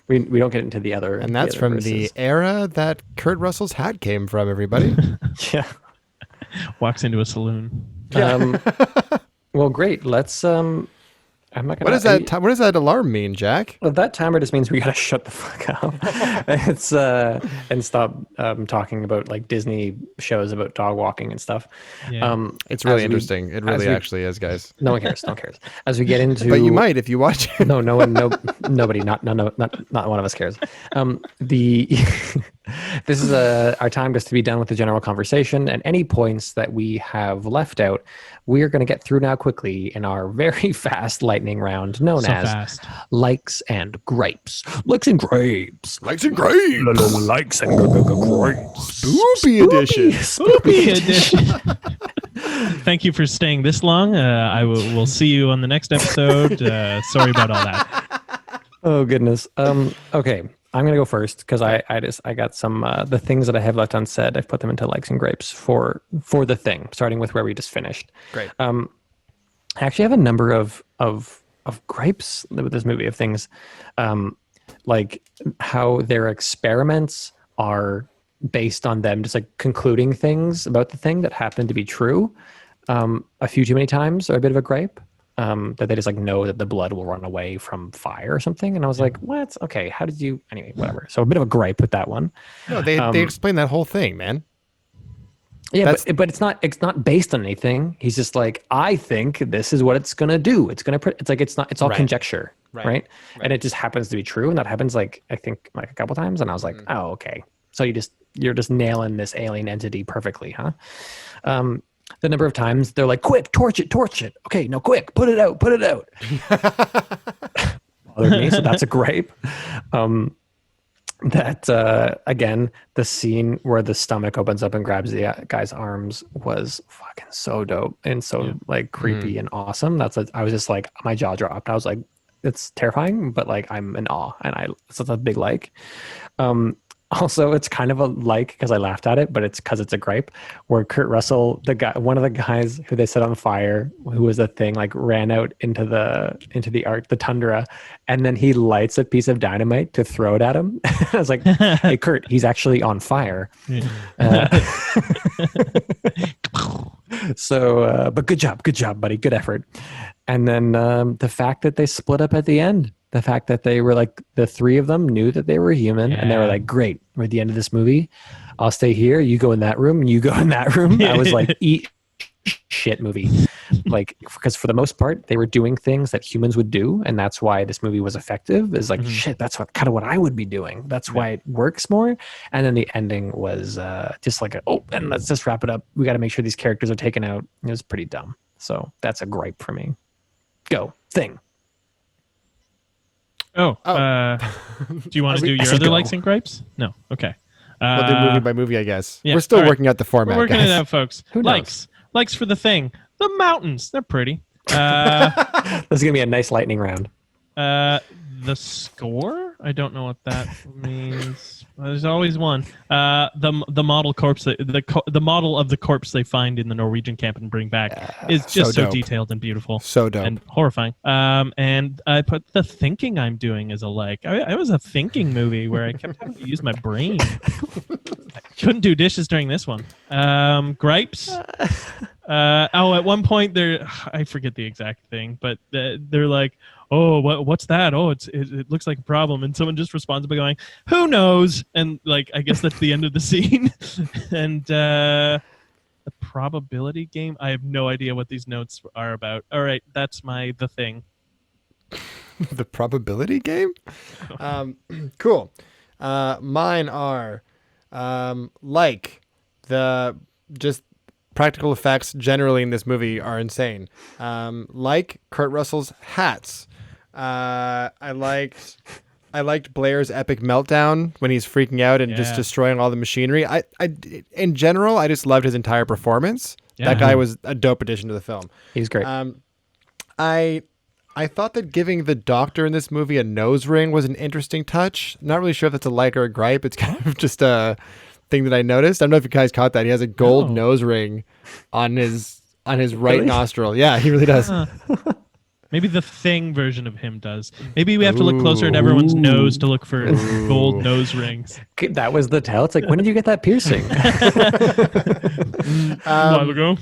We don't get into the other. And that's from the era that Kurt Russell's hat came from, everybody. Yeah. Walks into a saloon. Well, great. Let's I'm not gonna. What does that alarm mean, Jack? Well, that timer just means we gotta shut the fuck up. It's and stop talking about like Disney shows about dog walking and stuff. Yeah. It's really interesting. It really actually is, guys. No one cares. No one cares. As we get into, but you might if you watch it. No one. Nobody. Not one of us cares. This is our time just to be done with the general conversation, and any points that we have left out, we are going to get through now quickly in our very fast lightning round known as Likes and Grapes. Likes and Grapes. Likes and Grapes. Likes and Grapes. Spoopy edition. Spoopy edition. Thank you for staying this long. We'll see you on the next episode. Sorry about all that. Oh, goodness. Okay. I'm going to go first because I got some the things that I have left unsaid. I've put them into Likes and Grapes for the thing, starting with where we just finished. Great. I actually have a number of gripes with this movie, of things like how their experiments are based on them just like concluding things about the thing that happen to be true a few too many times are a bit of a gripe. that they just like know that the blood will run away from fire or something. And I was like, what? Okay, how did you? Anyway, whatever. So a bit of a gripe with that one. No, they explain that whole thing, man. Yeah, but it's not based on anything. He's just like, I think this is what it's gonna do. It's all Right. conjecture, right? And it just happens to be true, and that happens like I think like a couple times, and I was like, oh, okay. So you're just nailing this alien entity perfectly, huh? The number of times they're like, quick, torch it. Okay, no, quick, put it out. Bothered me, so that's a gripe. Again, the scene where the stomach opens up and grabs the guy's arms was fucking so dope and so like creepy and awesome. I was just like, my jaw dropped. I was like, it's terrifying, but like I'm in awe, and it's a big like. Also, it's kind of a like because I laughed at it, but it's because it's a gripe where Kurt Russell, one of the guys who they set on fire, who was the thing, like ran out into the tundra, and then he lights a piece of dynamite to throw it at him. I was like, hey, Kurt, he's actually on fire. But good job, buddy. Good effort. And then the fact that they split up at the end. The fact that they were like, the three of them knew that they were human, and they were like, great, we're at the end of this movie. I'll stay here. You go in that room. You go in that room. I was like, eat shit movie. Like, because for the most part, they were doing things that humans would do. And that's why this movie was effective, is like, shit, that's kind of what I would be doing. That's why it works more. And then the ending was just like, and let's just wrap it up. We got to make sure these characters are taken out. It was pretty dumb. So that's a gripe for me. Go. Thing. Do you want to do your other likes and gripes? No. Okay. We'll do movie by movie, I guess. yeah, We're still all right. working out the format, We're working guys. it out, folks. Who knows? Likes for the thing. The mountains. They're pretty. This is gonna be a nice lightning round. The score? I don't know what that means. There's always one. The model corpse, the model of the corpse they find in the Norwegian camp and bring back is just so dope. detailed and beautiful. So dope. And horrifying. And I put the thinking I'm doing as a like. It was a thinking movie where I kept having to use my brain. I couldn't do dishes during this one. Gripes. At one point I forget the exact thing, but they're like, oh, what's that? Oh, it looks like a problem. And someone just responds by going, who knows? And like, I guess that's the end of the scene. And the probability game, I have no idea what these notes are about. All right, that's the thing. The probability game? Cool. Mine are like the just practical effects generally in this movie are insane. Like Kurt Russell's hats. I liked Blair's epic meltdown when he's freaking out and just destroying all the machinery. I in general, I just loved his entire performance. Yeah. That guy was a dope addition to the film. He's great. I thought that giving the doctor in this movie a nose ring was an interesting touch. Not really sure if that's a like or a gripe. It's kind of just a thing that I noticed. I don't know if you guys caught that. He has a gold nose ring on his right nostril. Yeah, he really does. Maybe the Thing version of him does. Maybe we have to look closer at everyone's nose to look for gold nose rings. That was the tell. It's like, when did you get that piercing? A while ago.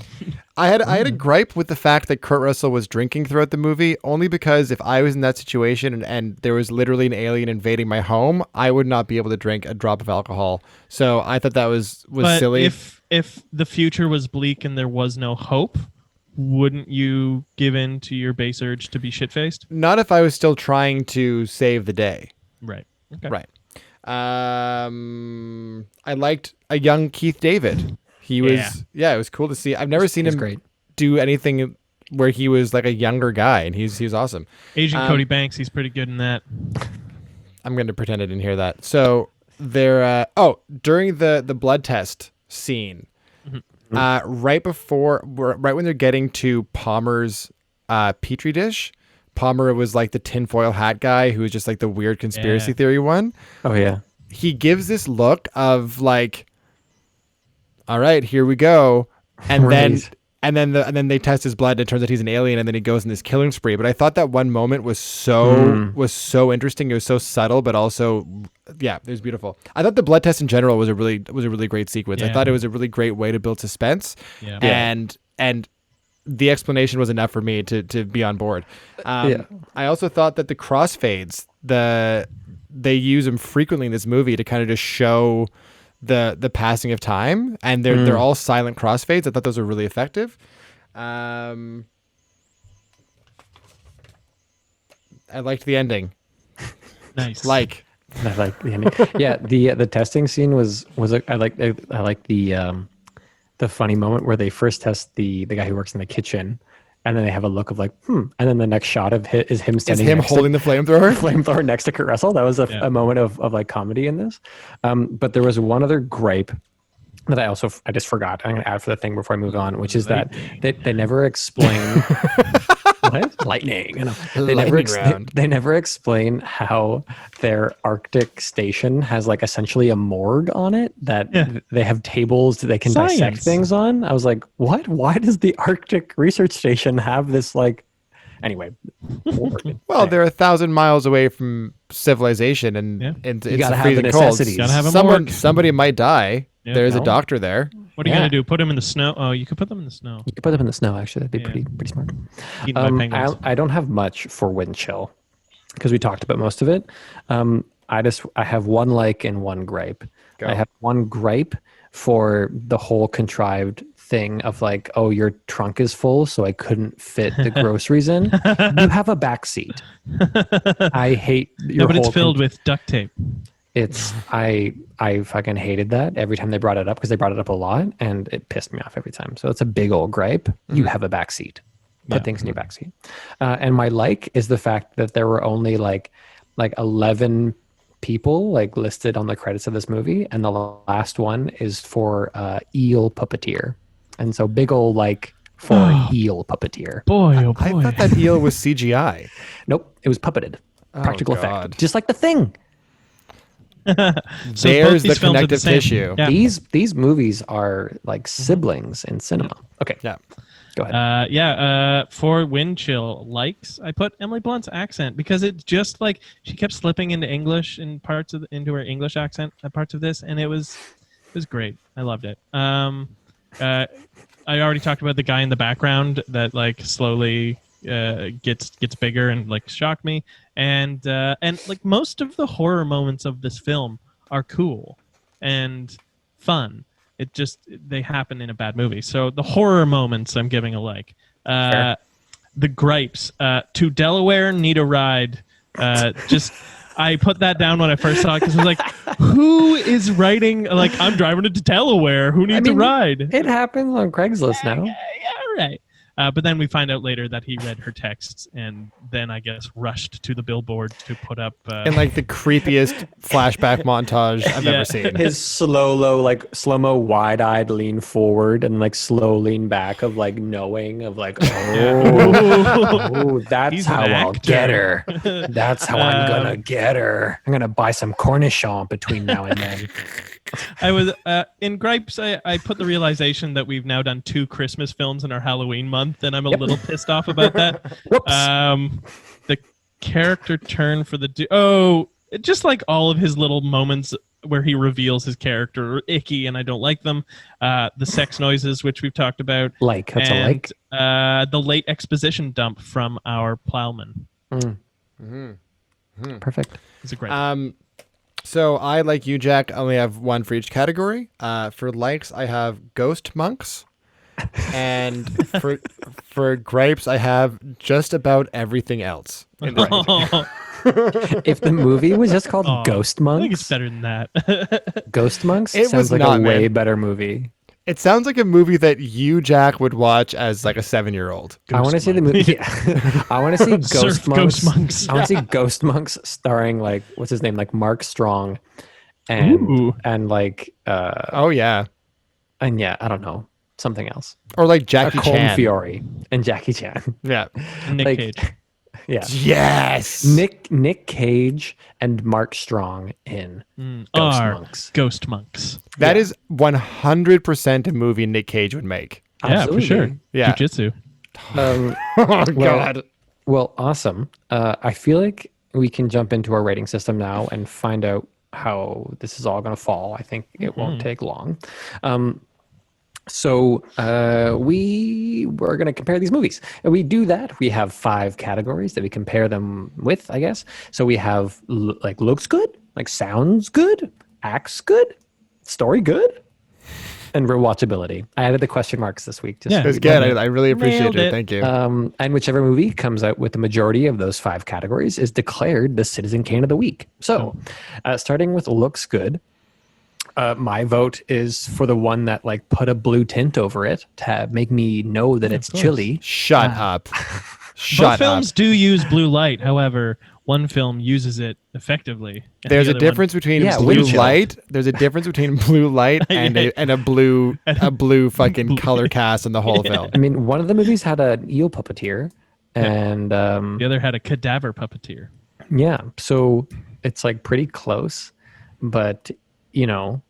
I had a gripe with the fact that Kurt Russell was drinking throughout the movie, only because if I was in that situation and there was literally an alien invading my home, I would not be able to drink a drop of alcohol. So I thought that was But silly. if the future was bleak and there was no hope, wouldn't you give in to your base urge to be shit-faced? Not if I was still trying to save the day. Right. Okay. Right. I liked a young Keith David. He was, it was cool to see. I've never seen him great. do anything where he was like a younger guy, and he's awesome. Asian Cody Banks, he's pretty good in that. I'm going to pretend I didn't hear that. So they're during the blood test scene, right when they're getting to Palmer's petri dish. Palmer was like the tinfoil hat guy who was just like the weird conspiracy theory one. Oh yeah. He gives this look of like, all right, here we go. And then they test his blood and it turns out he's an alien, and then he goes in this killing spree. But I thought that one moment was so interesting. It was so subtle, but also it was beautiful. I thought the blood test in general was a really great sequence. I thought it was a really great way to build suspense. Yeah. And the explanation was enough for me to be on board. I also thought that the crossfades, they use them frequently in this movie to kind of just show the passing of time, and they're all silent crossfades. I thought those were really effective. I liked the ending. Nice. I like the ending. Yeah, the testing scene was I like the funny moment where they first test the guy who works in the kitchen, and then they have a look of like, and then the next shot of is him standing. Is him holding the flamethrower next to Kurt Russell. That was a moment of like comedy in this. But there was one other gripe that I just forgot. I'm going to add for the thing before I move on, which is that they never explain. What? Lightning. They never explain how their Arctic station has like essentially a morgue on it, that they have tables that they can dissect things on. I was like, what? Why does the Arctic research station have this like... Anyway. Well, they're 1,000 miles away from civilization, and it's you gotta have freezing the cold. necessities. Gotta have a morgue. Somebody might die. Yeah. There's a doctor there. What are you gonna do? Put them in the snow? Oh, you could put them in the snow. You could put them in the snow. Actually, that'd be pretty smart. Eaten by penguins. I don't have much for wind chill because we talked about most of it. I have one like and one gripe. Go. I have one gripe for the whole contrived thing of like, oh, your trunk is full, so I couldn't fit the groceries in. You have a back seat. I hate your but it's filled with duct tape. I fucking hated that every time they brought it up, because they brought it up a lot and it pissed me off every time. So it's a big old gripe. You have a back seat. Put things in your back seat. And my like is the fact that there were only like 11 people like listed on the credits of this movie, and the last one is for eel puppeteer. And so big old like for eel puppeteer. Boy, oh boy. I thought that eel was CGI. Nope, it was puppeted. Practical effect. Just like The Thing. There's the connective tissue. Yeah. These movies are like siblings in cinema. Okay. Yeah. Go ahead. For wind chill likes, I put Emily Blunt's accent, because it's just like she kept slipping into English in into her English accent parts of this, and it was great. I loved it. I already talked about the guy in the background that like slowly gets bigger and like shocked me, and like most of the horror moments of this film are cool and fun. It just, they happen in a bad movie. So the horror moments I'm giving a like. The gripes. To Delaware, need a ride. I put that down when I first saw it, because I was like, who is writing, like, I'm driving to Delaware, who needs a ride? It happens on Craigslist now. Yeah, right. But then we find out later that he read her texts, and then I guess rushed to the billboard to put up. And like the creepiest flashback montage I've ever seen. His slow-mo, wide-eyed lean forward and like slow lean back of like knowing of like, that's He's how an I'll actor. get her. That's how I'm gonna get her. I'm gonna buy some Cornichon between now and then. I was in gripes. I put the realization that we've now done 2 Christmas films in our Halloween month, and I'm a little pissed off about that. Whoops. The character turn for just like all of his little moments where he reveals his character are icky, and I don't like them. The sex noises, which we've talked about, That's a like. The late exposition dump from our plowman. Perfect. It's a great. So I, like you, Jack, only have one for each category. For likes, I have ghost monks. And for gripes, I have just about everything else. If the movie was just called Ghost I Monks, think it's better than that. Ghost Monks It sounds was like not, a way man. better movie. It sounds like a movie that you, Jack, would watch as like a 7-year-old. I want to see the movie. Yeah. I want to see Surf Ghost Monks. Ghost Monks. I want to see Ghost Monks starring like what's his name, like Mark Strong, and like Oh yeah, and yeah, I don't know, something else. or like Jackie Colm Chan. Fiore and Jackie Chan. Yeah. Nick Like, Cage. Yeah. Yes. Nick Cage and Mark Strong in Ghost Are Monks. Ghost Monks. That is 100% a movie Nick Cage would make. Yeah, for sure. Yeah. Jiu-jitsu. Oh God. Well, awesome. I feel like we can jump into our rating system now and find out how this is all going to fall. I think it won't take long. So we were going to compare these movies. And we do that. We have 5 categories that we compare them with, I guess. So we have like looks good, like sounds good, acts good, story good, and rewatchability. I added the question marks this week. Yeah. It was good. I really appreciate Nailed it. it. Thank you. And whichever movie comes out with the majority of those 5 categories is declared the Citizen Kane of the week. So starting with looks good. My vote is for the one that like put a blue tint over it to make me know that it's chilly. Shut up. Both Shut up. films do use blue light. However, one film uses it effectively. and There's the a other one- difference between Yeah, blue wind chill. light. There's a difference between blue light and a blue fucking color cast in the whole film. I mean, one of the movies had an eel puppeteer, and The other had a cadaver puppeteer. yeah, so it's like pretty close, but you know,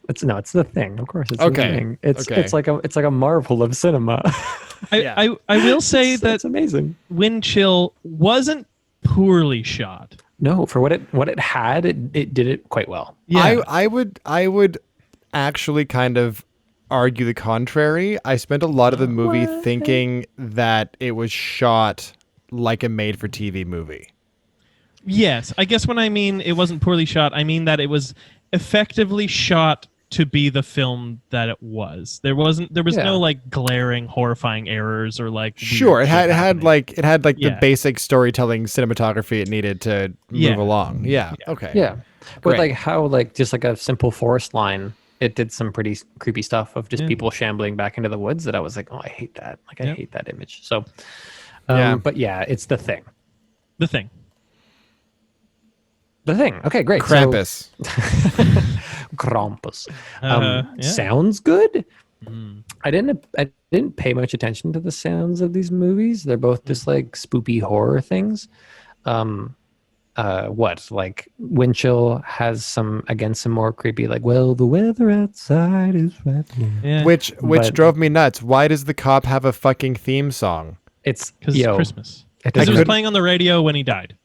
it's the thing. Of course, it's the Okay, thing. It's okay. it's like a marvel of cinema. I will say that That's amazing. Wind Chill wasn't poorly shot. No, for what it had, it did it quite well. Yeah. I would actually kind of argue the contrary. I spent a lot of the movie thinking that it was shot like a made-for-TV movie. Yes, I guess when I mean it wasn't poorly shot, I mean that it was effectively shot to be the film that it was. There was Yeah. no like glaring, horrifying errors or like. weird Sure, it shit had happening. like the Yeah. basic storytelling cinematography it needed to move Yeah. along. Yeah. Okay. Yeah, but Great. like how like just like a simple forest line, it did some pretty creepy stuff of just Yeah. people shambling back into the woods. That I was like, oh, I hate that. Like I Yep. hate that image. So, Yeah. but yeah, it's the thing. The Thing. The thing. Okay, great. So- Krampus. Krampus. Yeah. Sounds good. I didn't pay much attention to the sounds of these movies. They're both just like spoopy horror things. What like Wind Chill has some more creepy like, well, the weather outside is right. Yeah. Which But- drove me nuts. Why does the cop have a fucking theme song? It's Because it's yo. Christmas. It Because it was doesn't- playing on the radio when he died.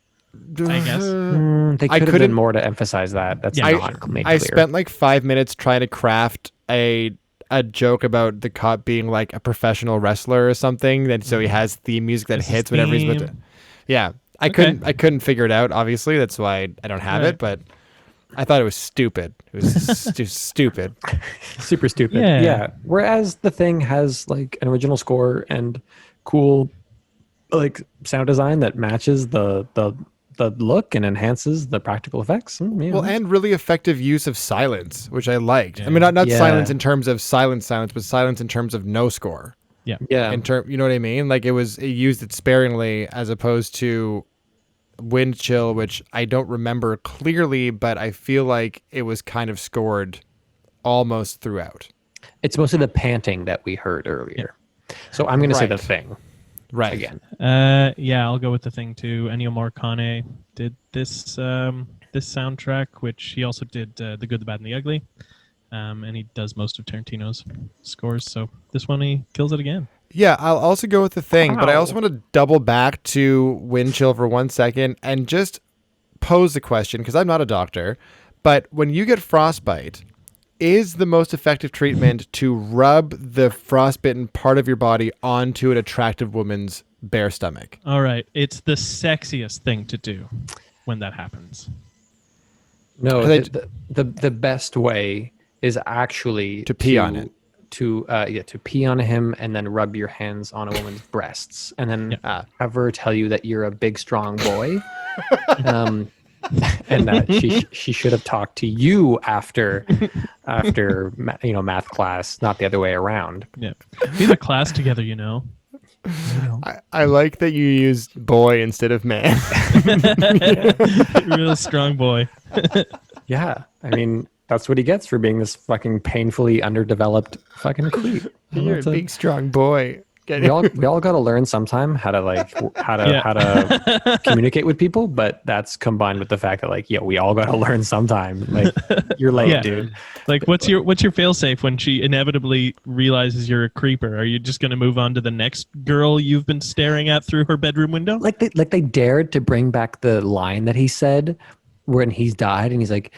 I guess. They I could have couldn't- been more to emphasize that. That's Yeah. not made I clear. spent like 5 minutes trying to craft a joke about the cop being like a professional wrestler or something. And so he has theme music that This is hits whenever he's with theme. it. Yeah. I Okay. couldn't figure it out, obviously. That's why I don't have Right. it, but I thought it was stupid. It was stupid. Super stupid. Yeah. Yeah. Whereas the thing has like an original score and cool like sound design that matches the look and enhances the practical effects. Yeah. Well, and really effective use of silence, which I liked. I mean, not Yeah. silence in terms of silence, but silence in terms of no score. yeah. You know what I mean? Like it used it sparingly as opposed to Wind Chill, which I don't remember clearly, but I feel like it was kind of scored almost throughout. It's mostly the panting that we heard earlier. So I'm going to say Right. The Thing Right. again. Yeah, I'll go with The Thing too. Ennio Morricone did this this soundtrack, which he also did The Good, the Bad, and the Ugly. And he does most of Tarantino's scores. So this one he kills it again. Yeah, I'll also go with The Thing, but I also Wow. want to double back to Wind Chill for 1 second and just pose the question, because I'm not a doctor, but when you get frostbite, is the most effective treatment to rub the frostbitten part of your body onto an attractive woman's bare stomach? All right, it's the sexiest thing to do when that happens. No, They- the best way is actually To pee on it. To pee on him and then rub your hands on a woman's breasts and then have her tell you that you're a big strong boy, and that she should have talked to you after math class, not the other way around. Yeah, be in a class together, you know. I like that you used boy instead of man. Real strong boy. Yeah, I mean that's what he gets for being this fucking painfully underdeveloped fucking creep. You're a It's a- big, strong boy. Get we it? all got to learn sometime how to communicate with people, but that's combined with the fact that we all got to learn sometime. Like you're late, Yeah. dude. Like, what's your failsafe when she inevitably realizes you're a creeper? Are you just going to move on to the next girl you've been staring at through her bedroom window? Like they dared to bring back the line that he said when he's died, and he's like,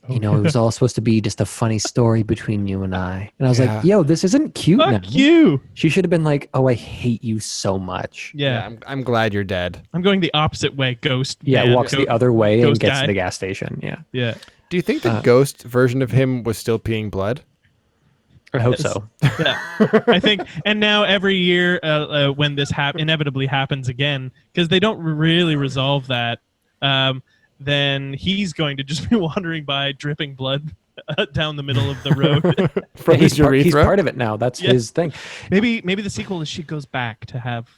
you know, it was all supposed to be just a funny story between you and I. And I was Yeah. like, yo, this isn't cute now. Fuck you. She should have been like, oh, I hate you so much. Yeah. I'm glad you're dead. I'm going the opposite way, ghost. Yeah, man. walks the other way and ghost gets guy. to the gas station. Yeah. Yeah. Do you think the ghost version of him was still peeing blood? I hope so. Yeah, I think, and now every year when this inevitably happens again, because they don't really resolve that, then he's going to just be wandering by, dripping blood down the middle of the road. From he's, his urethra? he's part of it now. That's his thing. maybe the sequel is she goes back to have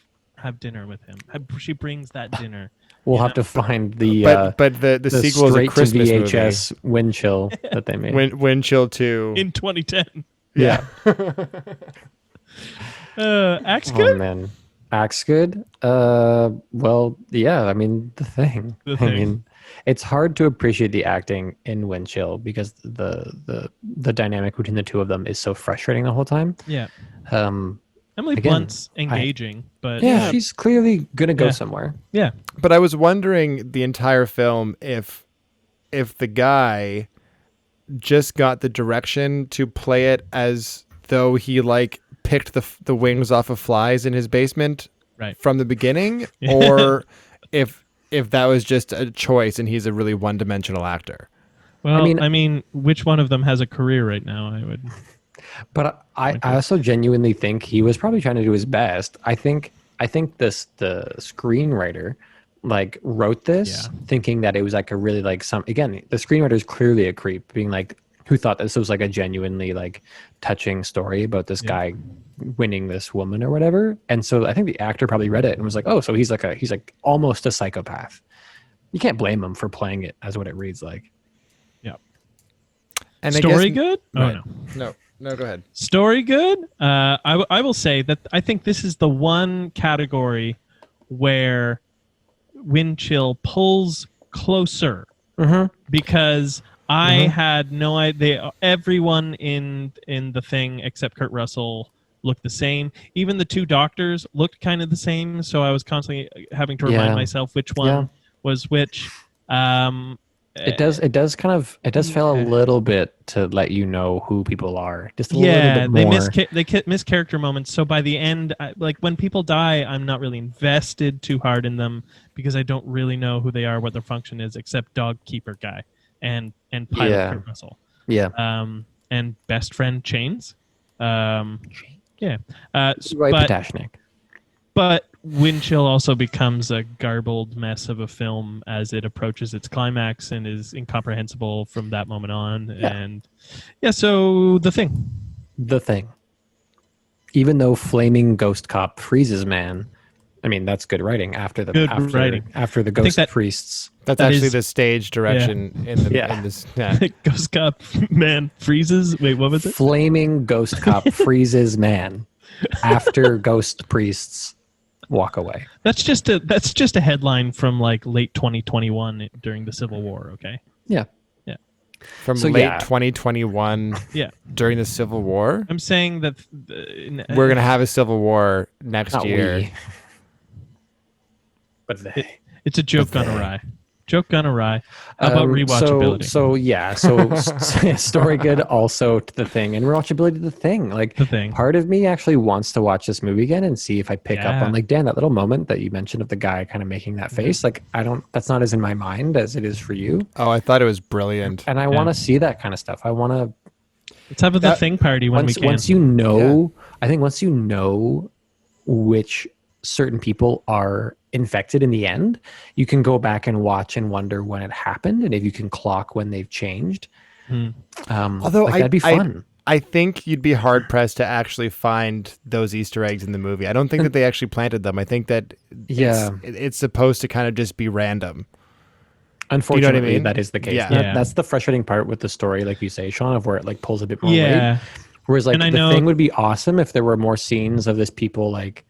dinner with him. She brings that dinner. We'll have to find the but the sequel is a straight Christmas to VHS wind chill that they made. Wind Chill 2. In 2010. Yeah. Act's Oh good. man, act's good. Well, yeah. I mean, the thing. The I Thing. mean, it's hard to appreciate the acting in Wind Chill because the dynamic between the two of them is so frustrating the whole time. Yeah. Emily Again, Blunt's engaging, but Yeah, she's clearly gonna go Yeah. somewhere. yeah. But I was wondering the entire film if the guy just got the direction to play it as though he like picked the wings off of flies in his basement Right. from the beginning, or if that was just a choice and he's a really one-dimensional actor. Well, I mean- which one of them has a career right now? I would. But I also genuinely think he was probably trying to do his best. I think the screenwriter like wrote this thinking that it was like a really like the screenwriter is clearly a creep, being like, who thought this was like a genuinely like touching story about this guy winning this woman or whatever. And so I think the actor probably read it and was like, oh, so he's like almost a psychopath. You can't blame him for playing it as what it reads like. Yeah. And Story I guess, good? Oh Right. no. No, go ahead. Story good? I will say that I think this is the one category where Wind Chill pulls closer because I had no idea. Everyone in the thing except Kurt Russell looked the same. Even the two doctors looked kind of the same. So I was constantly having to remind myself which one was which. It does fail a little bit to let you know who people are. Just a little bit more. They miss character moments. So by the end, like when people die, I'm not really invested too hard in them because I don't really know who they are, what their function is, except dog keeper guy and pilot Kurt Russell. Yeah. And best friend Chains. Yeah. Right, But Patashnik. But Wind Chill also becomes a garbled mess of a film as it approaches its climax and is incomprehensible from that moment on. Yeah. And so The Thing. The Thing. Even though flaming ghost cop freezes man, I mean that's good writing after the ghost that- priests. That's That actually is- the stage direction in this. Yeah. Ghost Cop man freezes. Wait, what was it? Flaming ghost cop freezes man after ghost priests walk away. That's just a headline from like late 2021 during the Civil War. Okay. Yeah. From So, late yeah. 2021 Yeah. during the Civil War. I'm saying that We're going to have a Civil War next Not year. we. But they. it's a joke gone awry. Joke gone awry about rewatchability. So story good also to The Thing and rewatchability to The Thing. Like The Thing. part of me actually wants to watch this movie again and see if I pick up Yeah. on like Dan, that little moment that you mentioned of the guy kind of making that face. Like that's not as in my mind as it is for you. Oh, I thought it was brilliant. And I want to see that kind of stuff. I want to Let's have The Thing party when we can. once you know, I think once you know which certain people are infected in the end, you can go back and watch and wonder when it happened and if you can clock when they've changed. Although that'd be fun. I think you'd be hard pressed to actually find those Easter eggs in the movie. I don't think that they actually planted them. I think that it's supposed to kind of just be random. Unfortunately, mean? that is the case. Yeah. That's the frustrating part with the story, like you say, Sean, of where it like pulls a bit more Yeah. weight. Whereas like And I the know- thing would be awesome if there were more scenes of this people like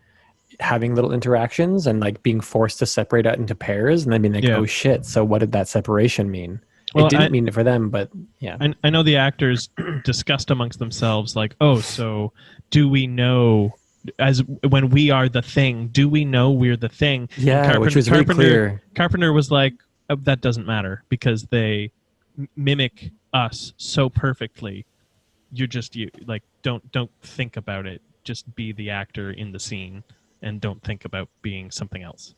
having little interactions and like being forced to separate out into pairs and then being like, Yeah. oh shit, so what did that separation mean? Well, it didn't I- mean it for them, but yeah. I know the actors discussed amongst themselves, like, oh, so do we know, as when we are the Thing, do we know we're the Thing? And Yeah, which was very clear. Carpenter was like, oh, that doesn't matter because they mimic us so perfectly. You like don't think about it. Just be the actor in the scene, and don't think about being something else.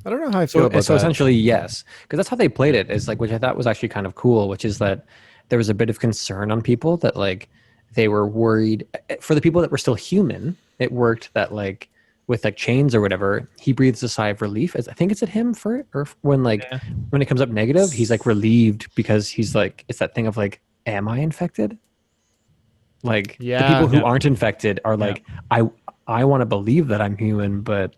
I don't know how I feel about So that. essentially, yes, because that's how they played it. Is like, which I thought was actually kind of cool. Which is that there was a bit of concern on people that like they were worried for the people that were still human. It worked that like with like chains or whatever, he breathes a sigh of relief. I think it's at him for it, or when like when it comes up negative, he's like relieved because he's like it's that thing of like, am I infected? Like the people who aren't infected are like, I want to believe that I'm human, but.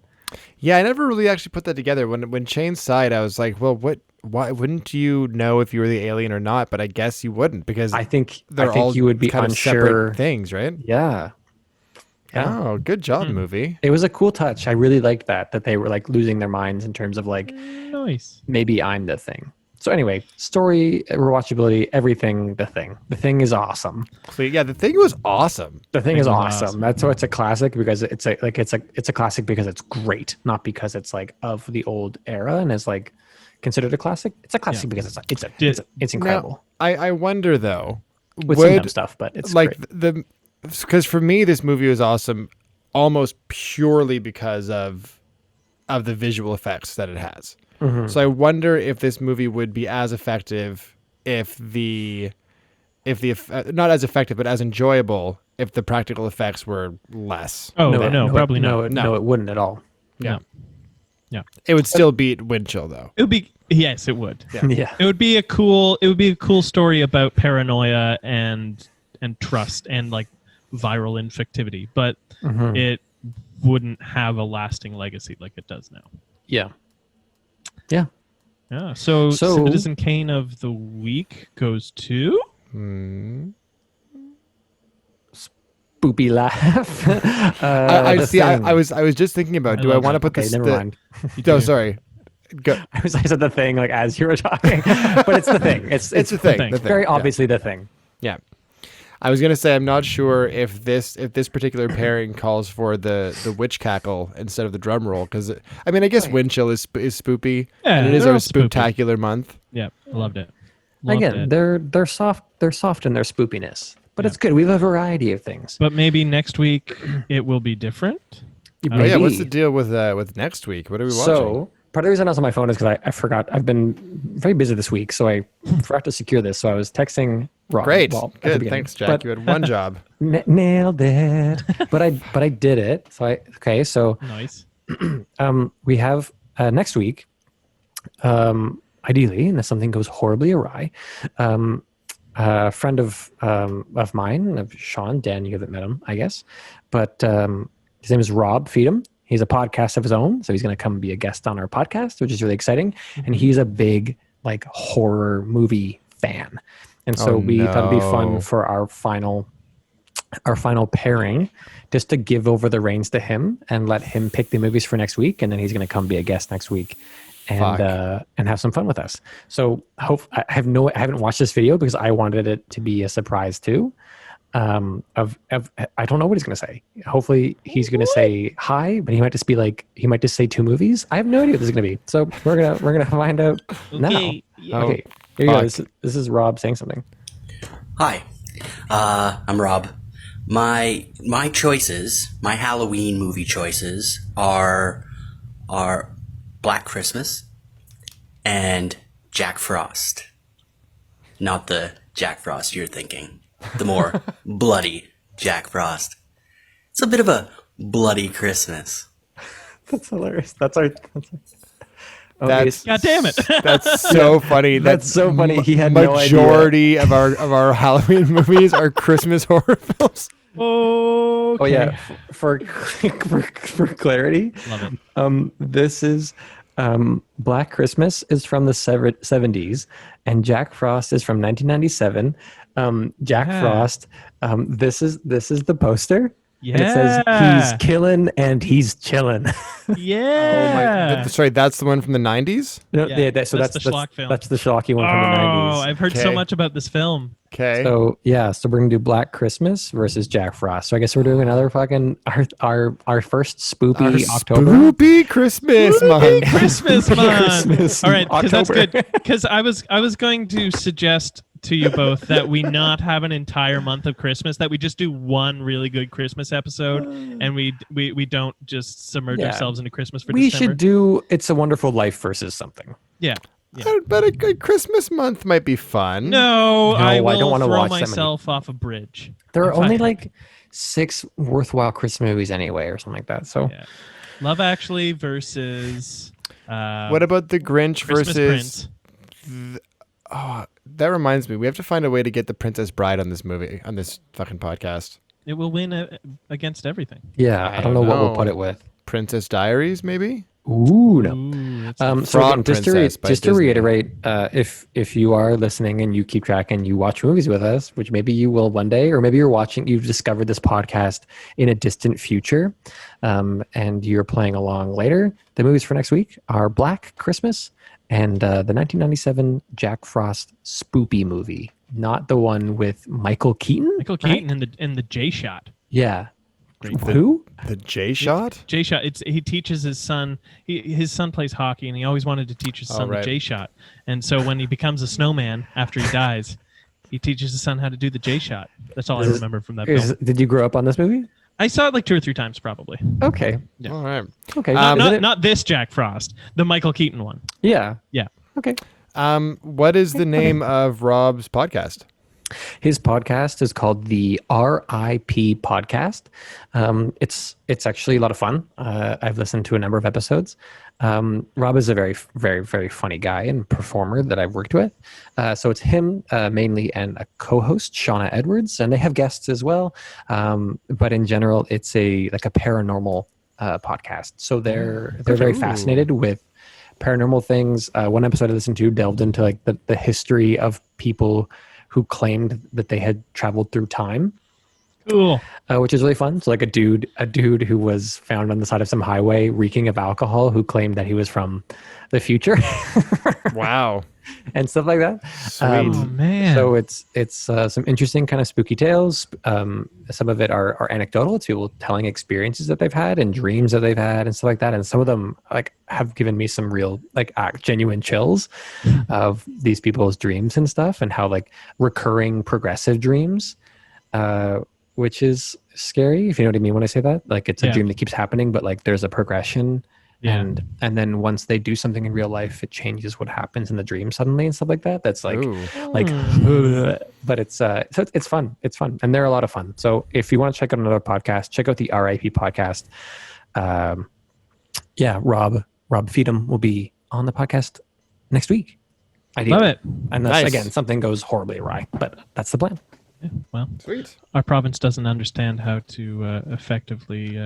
Yeah, I never really actually put that together. When Chain sighed, I was like, well, why wouldn't you know if you were the alien or not? But I guess you wouldn't, because I think all you would be kind unsure. of separate things, right? Yeah. Oh, good job, movie. It was a cool touch. I really liked that they were like losing their minds in terms of like, Nice. maybe I'm the thing. So anyway, story, rewatchability, everything. The thing is awesome. Yeah, the thing was awesome. The thing is awesome. That's why it's a classic, because it's a classic because it's great, not because it's like of the old era and is like considered a classic. It's a classic because it's incredible. Now, I wonder though, with some dumb stuff, but it's like great. because for me this movie was awesome almost purely because of the visual effects that it has. Mm-hmm. So I wonder if this movie would be as effective if not as effective but as enjoyable if the practical effects were less. Oh no, probably not. No, it wouldn't at all. Yeah. It would still beat Windchill though. It would be yes, it would. Yeah. It would be a cool story about paranoia and trust and like viral infectivity, but it wouldn't have a lasting legacy like it does now. Yeah. So Citizen Kane of the week goes to Spoopy laugh. I was just thinking about, do I want to put this? Never mind. Oh, sorry. Go. I said the thing like as you were talking, but it's the thing. It's the thing. Very obviously the thing. Yeah. I was gonna say I'm not sure if this particular pairing calls for the witch cackle instead of the drum roll, because I mean I guess Windchill is spoopy, and it is our spooktacular month. Yeah, I loved it. They're soft in their spoopiness, but it's good. We have a variety of things. But maybe next week it will be different. Oh yeah, what's the deal with next week? What are we watching? So part of the reason I was on my phone is because I forgot. I've been very busy this week, so I forgot to secure this. So I was texting Rob. Great, good. Thanks, Jack. But, you had one job. Nailed it. but I did it. So Nice. We have next week. Ideally, unless something goes horribly awry, a friend of mine, of Sean, Dan, you haven't met him, I guess, but his name is Rob Feedham. He's a podcast of his own, so he's going to come be a guest on our podcast, which is really exciting. And he's a big like horror movie fan, and so we thought it'd be fun for our final pairing, just to give over the reins to him and let him pick the movies for next week, and then he's going to come be a guest next week. And have some fun with us. So I haven't watched this video because I wanted it to be a surprise too. I don't know what he's going to say. Hopefully he's going to say hi, but he might just say two movies. I have no idea what this is going to be. So we're gonna find out now. Yeah. Okay, here you go. This is Rob saying something. Hi, I'm Rob. My choices, my Halloween movie choices are Black Christmas and Jack Frost. Not the Jack Frost you're thinking. The more bloody Jack Frost. It's a bit of a bloody Christmas. That's hilarious. God damn it. That's so funny. That's so funny. He had no idea. Majority of our Halloween movies are Christmas horror films. Okay. Oh yeah, for clarity, love it. This is Black Christmas is from the 70s, and Jack Frost is from 1997. Jack Frost. This is the poster. Yeah. And it says he's killing and he's chilling. Yeah. Oh my! Sorry, that's the one from the 90s. No, Yeah, that's the schlock film. That's the schlocky one from the 90s. Oh, I've heard so much about this film. Okay. So we're gonna do Black Christmas versus Jack Frost. So I guess we're doing another fucking our first spoopy October. Spoopy Christmas month. Christmas month. Christmas All right, because that's October. good. Because I was going to suggest to you both that we not have an entire month of Christmas, that we just do one really good Christmas episode, and we don't just submerge ourselves into Christmas for We December. should do It's a Wonderful Life versus something. Yeah. But a good Christmas month might be fun. No, I I will don't wanna throw watch that many. myself off a bridge. There are If I only had- like 6 worthwhile Christmas movies anyway, or something like that. So Yeah. Love Actually versus What about the Grinch Christmas versus? Prince. That reminds me, we have to find a way to get the Princess Bride on this movie, on this fucking podcast. It will win against everything. yeah, I don't know what we'll put it with. Princess Diaries, maybe. Ooh, no. Ooh, that's So Frog again, just Princess by to Disney. reiterate, if you are listening and you keep track and you watch movies with us, which maybe you will one day, or maybe you've discovered this podcast in a distant future, and you're playing along later, the movies for next week are Black Christmas and the 1997 Jack Frost Spoopy movie, not the one with Michael Keaton. Michael right? Keaton in the J Shot. Yeah. Great Who? The J Shot. J Shot. He teaches his son. His son plays hockey, and he always wanted to teach his son right. the J Shot. And so when he becomes a snowman after he dies, he teaches his son how to do the J Shot. That's all I remember from that film. Did you grow up on this movie? I saw it like 2 or 3 times, probably. Okay. Yeah. All right. Okay. Not this Jack Frost, the Michael Keaton one. Yeah. Yeah. Okay. What is the name of Rob's podcast? His podcast is called the RIP Podcast. It's actually a lot of fun. I've listened to a number of episodes. Rob is a very, very, very funny guy and performer that I've worked with. So it's him mainly and a co-host, Shauna Edwards, and they have guests as well. But in general, it's a paranormal podcast. So they're very fascinated with paranormal things. One episode I listened to delved into like the history of people who claimed that they had traveled through time, Cool. which is really fun. So like a dude who was found on the side of some highway reeking of alcohol, who claimed that he was from the future, Wow. and stuff like that. Sweet. Oh man. So it's some interesting kind of spooky tales. Some of it are anecdotal. It's people telling experiences that they've had and dreams that they've had and stuff like that. And some of them like have given me some real genuine chills of these people's dreams and stuff, and how like recurring progressive dreams, which is scary, if you know what I mean when I say that. Like it's a dream that keeps happening, but like there's a progression. Yeah. And then once they do something in real life, it changes what happens in the dream suddenly and stuff like that. That's like, Ooh. but it's so it's fun. It's fun, and they're a lot of fun. So if you want to check out another podcast, check out the RIP podcast. Rob Feedham will be on the podcast next week. Ideally. Love it. Unless Nice. again something goes horribly awry, but that's the plan. Yeah, well, Sweet. our province doesn't understand how to effectively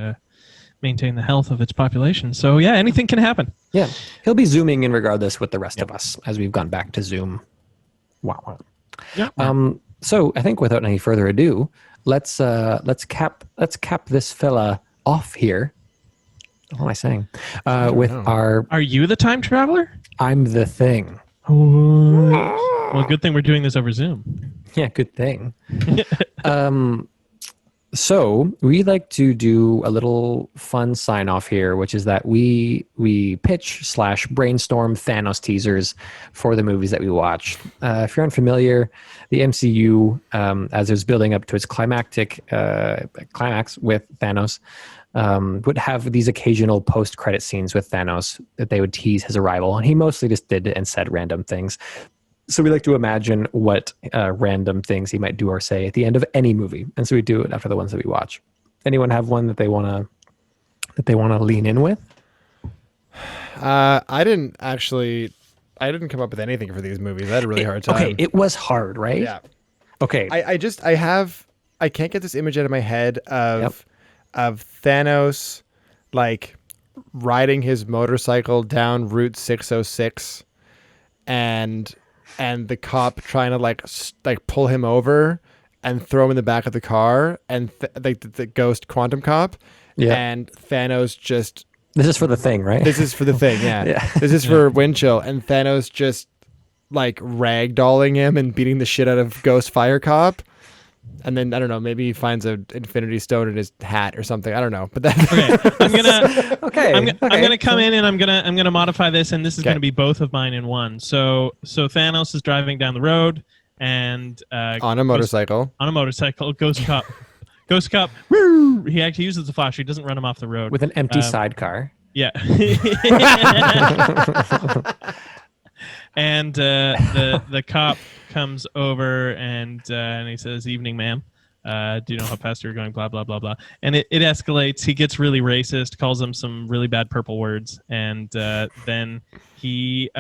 maintain the health of its population. So yeah, anything can happen. Yeah, he'll be zooming in regardless with the rest of us as we've gone back to Zoom. Wow. Yeah. So I think without any further ado, let's cap this fella off here. What am I saying? With our Are you the time traveler? I'm the thing. Well, good thing we're doing this over Zoom. Yeah, good thing. So we like to do a little fun sign off here, which is that we pitch / brainstorm Thanos teasers for the movies that we watch. If you're unfamiliar, the MCU, as it was building up to its climax with Thanos, would have these occasional post-credit scenes with Thanos that they would tease his arrival, and he mostly just did and said random things. So we like to imagine what random things he might do or say at the end of any movie, and so we do it after the ones that we watch. Anyone have one that they want to lean in with? I didn't come up with anything for these movies. I had a really hard time. Okay, it was hard, right? Yeah. Okay. I can't get this image out of my head of Thanos like riding his motorcycle down Route 606 and the cop trying to like pull him over and throw him in the back of the car, and the ghost quantum cop, and Thanos just. This is for the thing, right? This is for the thing, yeah. Yeah. This is for Windchill, and Thanos just like ragdolling him and beating the shit out of Ghost Fire Cop. And then I don't know, maybe he finds an Infinity Stone in his hat or something. I don't know, but that. Okay, I'm gonna come in and I'm gonna modify this, and this is gonna be both of mine in one. So Thanos is driving down the road, and On a motorcycle. on a motorcycle. Ghost cop. Ghost cop. Woo! He actually uses the flash. He doesn't run him off the road With an empty sidecar. Yeah. And the cop comes over and he says, "Evening, ma'am. Do you know how fast you're going?" Blah blah blah blah. And it escalates. He gets really racist, calls him some really bad purple words, and then he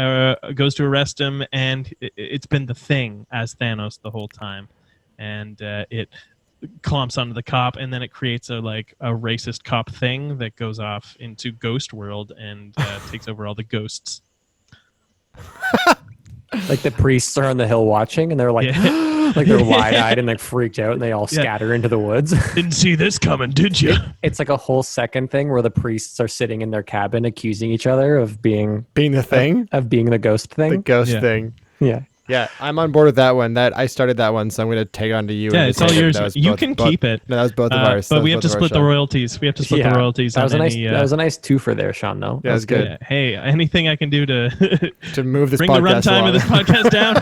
goes to arrest him. And it's been the Thing as Thanos the whole time, and it clomps onto the cop, and then it creates a racist cop thing that goes off into Ghost World and takes over all the ghosts. Like the priests are on the hill watching, and they're like, like they're wide-eyed and like freaked out, and they all scatter into the woods. Didn't see this coming, did you? It's like a whole second thing where the priests are sitting in their cabin accusing each other of being the Thing, of being the ghost thing. the ghost thing. Yeah. Yeah, I'm on board with that one. That I started that one, so I'm going to take on to you. Yeah, and it's all say that yours. that was You both- can both- keep it. No, that was both of ours. But That we was have to both of split the ours, Sean. royalties. We have to split the royalties. That was on a nice. any, That was a nice twofer there, Sean. Though. Yeah, it was good. Hey, anything I can do to To move this bring the podcast runtime along. of this podcast down?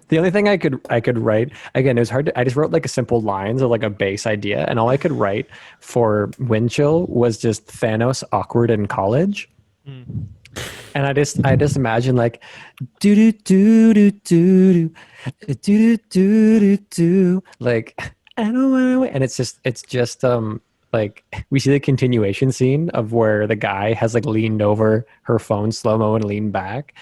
The only thing I could write, again, it was hard to, I just wrote like a simple lines or like a base idea, and all I could write for Wind Chill was just Thanos awkward in college. And I just imagine like do do do do do do do do do, like I don't want to, and it's just like we see the continuation scene of where the guy has like leaned over her phone slow-mo and leaned back,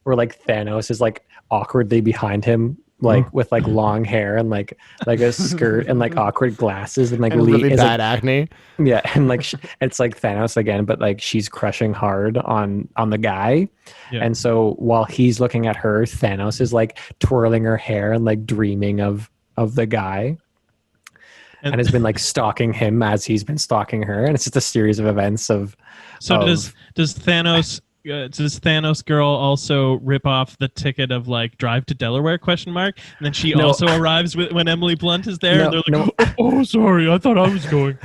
where like Thanos is like awkwardly behind him, like with like long hair and like a skirt and like awkward glasses and like And really is, bad like, acne. yeah, and like it's like Thanos again, but like she's crushing hard on the guy. Yeah. And so while he's looking at her, Thanos is like twirling her hair and like dreaming of the guy, and has been like stalking him as he's been stalking her, and it's just a series of events of. So does Thanos? Does Thanos girl also rip off the ticket of like Drive to Delaware ? And then she also arrives when Emily Blunt is there. No, and they're like, oh, sorry, I thought I was going.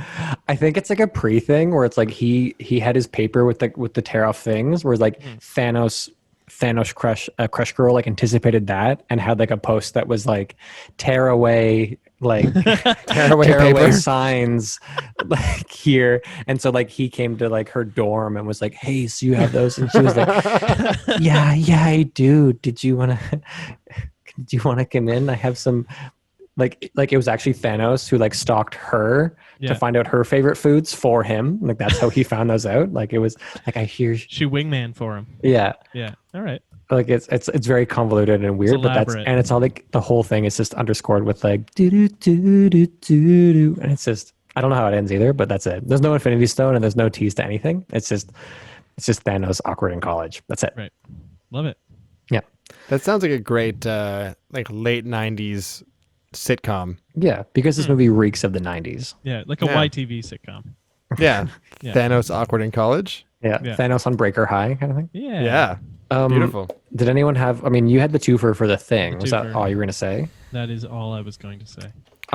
I think it's like a pre thing where it's like he had his paper with the tear off things, where it's like Thanos Crush Girl like anticipated that and had like a post that was like tear away Tear away paper. signs like here, and so like he came to like her dorm and was like, "Hey, so you have those?" And she was like, "Yeah, I do. Did you want to come in? I have some." Like it was actually Thanos who like stalked her to find out her favorite foods for him. Like that's how he found those out. Like it was like I hear She wingman for him. yeah. Yeah. All right. Like it's very convoluted and weird, but elaborate. and it's all like the whole thing is just underscored with like do do do do do do, and it's just I don't know how it ends either, but that's it. There's no Infinity Stone and there's no tease to anything. It's just Thanos awkward in college. That's it. Right. Love it. Yeah, That sounds like a great like late '90s sitcom. yeah, because this movie reeks of the '90s. Yeah, like a Yeah. YTV sitcom. Yeah. Yeah. Thanos awkward in college. Yeah, Yeah. Thanos on Breaker High kind of thing. Yeah. Yeah. Beautiful. Did anyone have? I mean, you had the twofer for the Thing. Was that twofer. all you were gonna say? That is all I was going to say.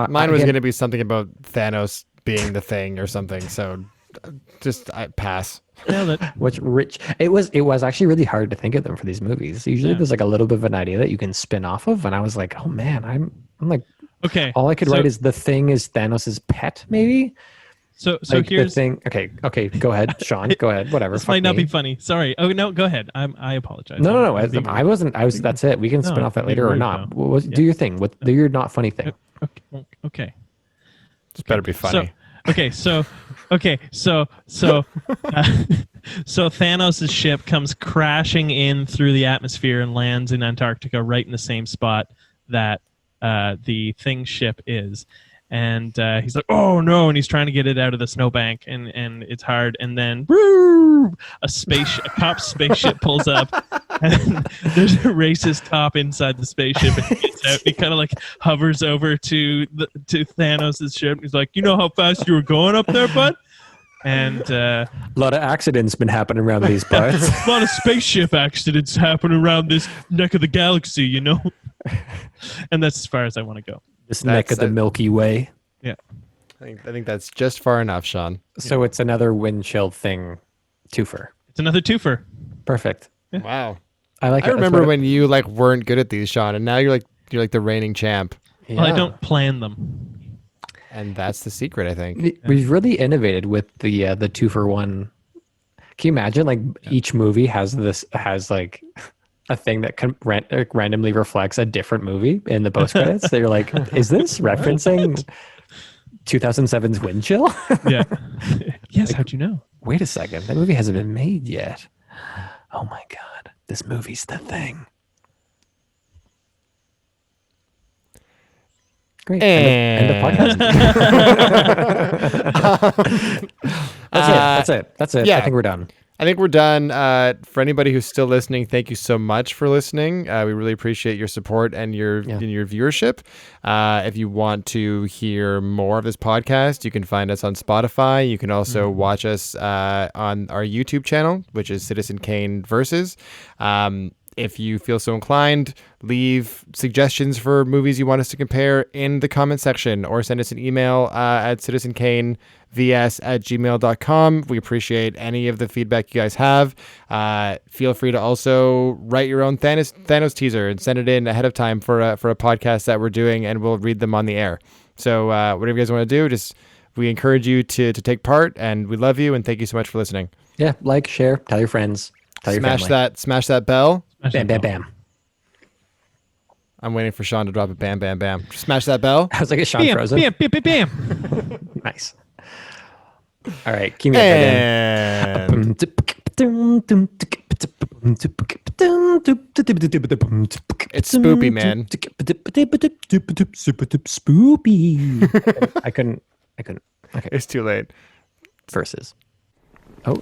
Mine was again, going to be something about Thanos being the Thing or something. So just I pass. Nailed it. Which rich it was actually really hard to think of them for these movies. Usually Yeah. there's like a little bit of an idea that you can spin off of, and I was like, oh man, I'm like Okay. all I could write is the Thing is Thanos's pet, maybe. So Like here's the Thing. Okay, go ahead, Sean. Go ahead. Whatever. this fuck might not me. be funny. Sorry. Oh no, go ahead. I apologize. No. I'm being I wasn't. I was. That's it. We can spin No, off that I'm later being or rude, not. though. Do your thing. Do your not funny thing. Okay. This better be funny. So Thanos' ship comes crashing in through the atmosphere and lands in Antarctica, right in the same spot that the Thing ship is. And he's like, "Oh no!" And he's trying to get it out of the snowbank, and it's hard. And then, woo, a cop spaceship pulls up, and there's a racist cop inside the spaceship. And he gets out. He kind of like hovers over to Thanos' ship. He's like, "You know how fast you were going up there, bud?" And A lot of accidents been happening around these parts. a lot of spaceship accidents happen around this neck of the galaxy, you know. And that's as far as I want to go. This neck of the Milky Way. Yeah. I think that's just far enough, Sean. So it's another Wind Chill Thing twofer. It's another twofer. Perfect. Wow. I like I it. remember when you like weren't good at these, Sean, and now you're like the reigning champ, Yeah. Well, I don't plan them. and that's the secret, I think. We've really innovated with the 2-for-1. Can you imagine like each movie has like a thing that randomly reflects a different movie in the post credits? So you're like, is this referencing 2007's Wind Chill? Yeah. Yes. How'd you know? Wait a second, that movie hasn't been made yet. Oh my god, this movie's the thing. Great. End of podcast. That's it. yeah. I think we're done. I think we're done. For anybody who's still listening, thank you so much for listening. We really appreciate your support and your viewership. If you want to hear more of this podcast, you can find us on Spotify. You can also watch us on our YouTube channel, which is Citizen Kane Versus. If you feel so inclined, leave suggestions for movies you want us to compare in the comment section, or send us an email at citizenkanevs@gmail.com. We appreciate any of the feedback you guys have. Feel free to also write your own Thanos teaser and send it in ahead of time for a podcast that we're doing, and we'll read them on the air. So whatever you guys want to do, we encourage you to take part, and we love you, and thank you so much for listening. Yeah, like, share, tell your friends, tell your family. Smash that bell. Bam, bam, bam. I'm waiting for Sean to drop it. Bam, bam, bam. Smash that bell. I was like, is Sean Bam, frozen? bam, bam, bam, bam. Nice. All right, keep me up And it's spoopy, man. Spoopy. I couldn't. Okay. It's too late. Versus. Oh.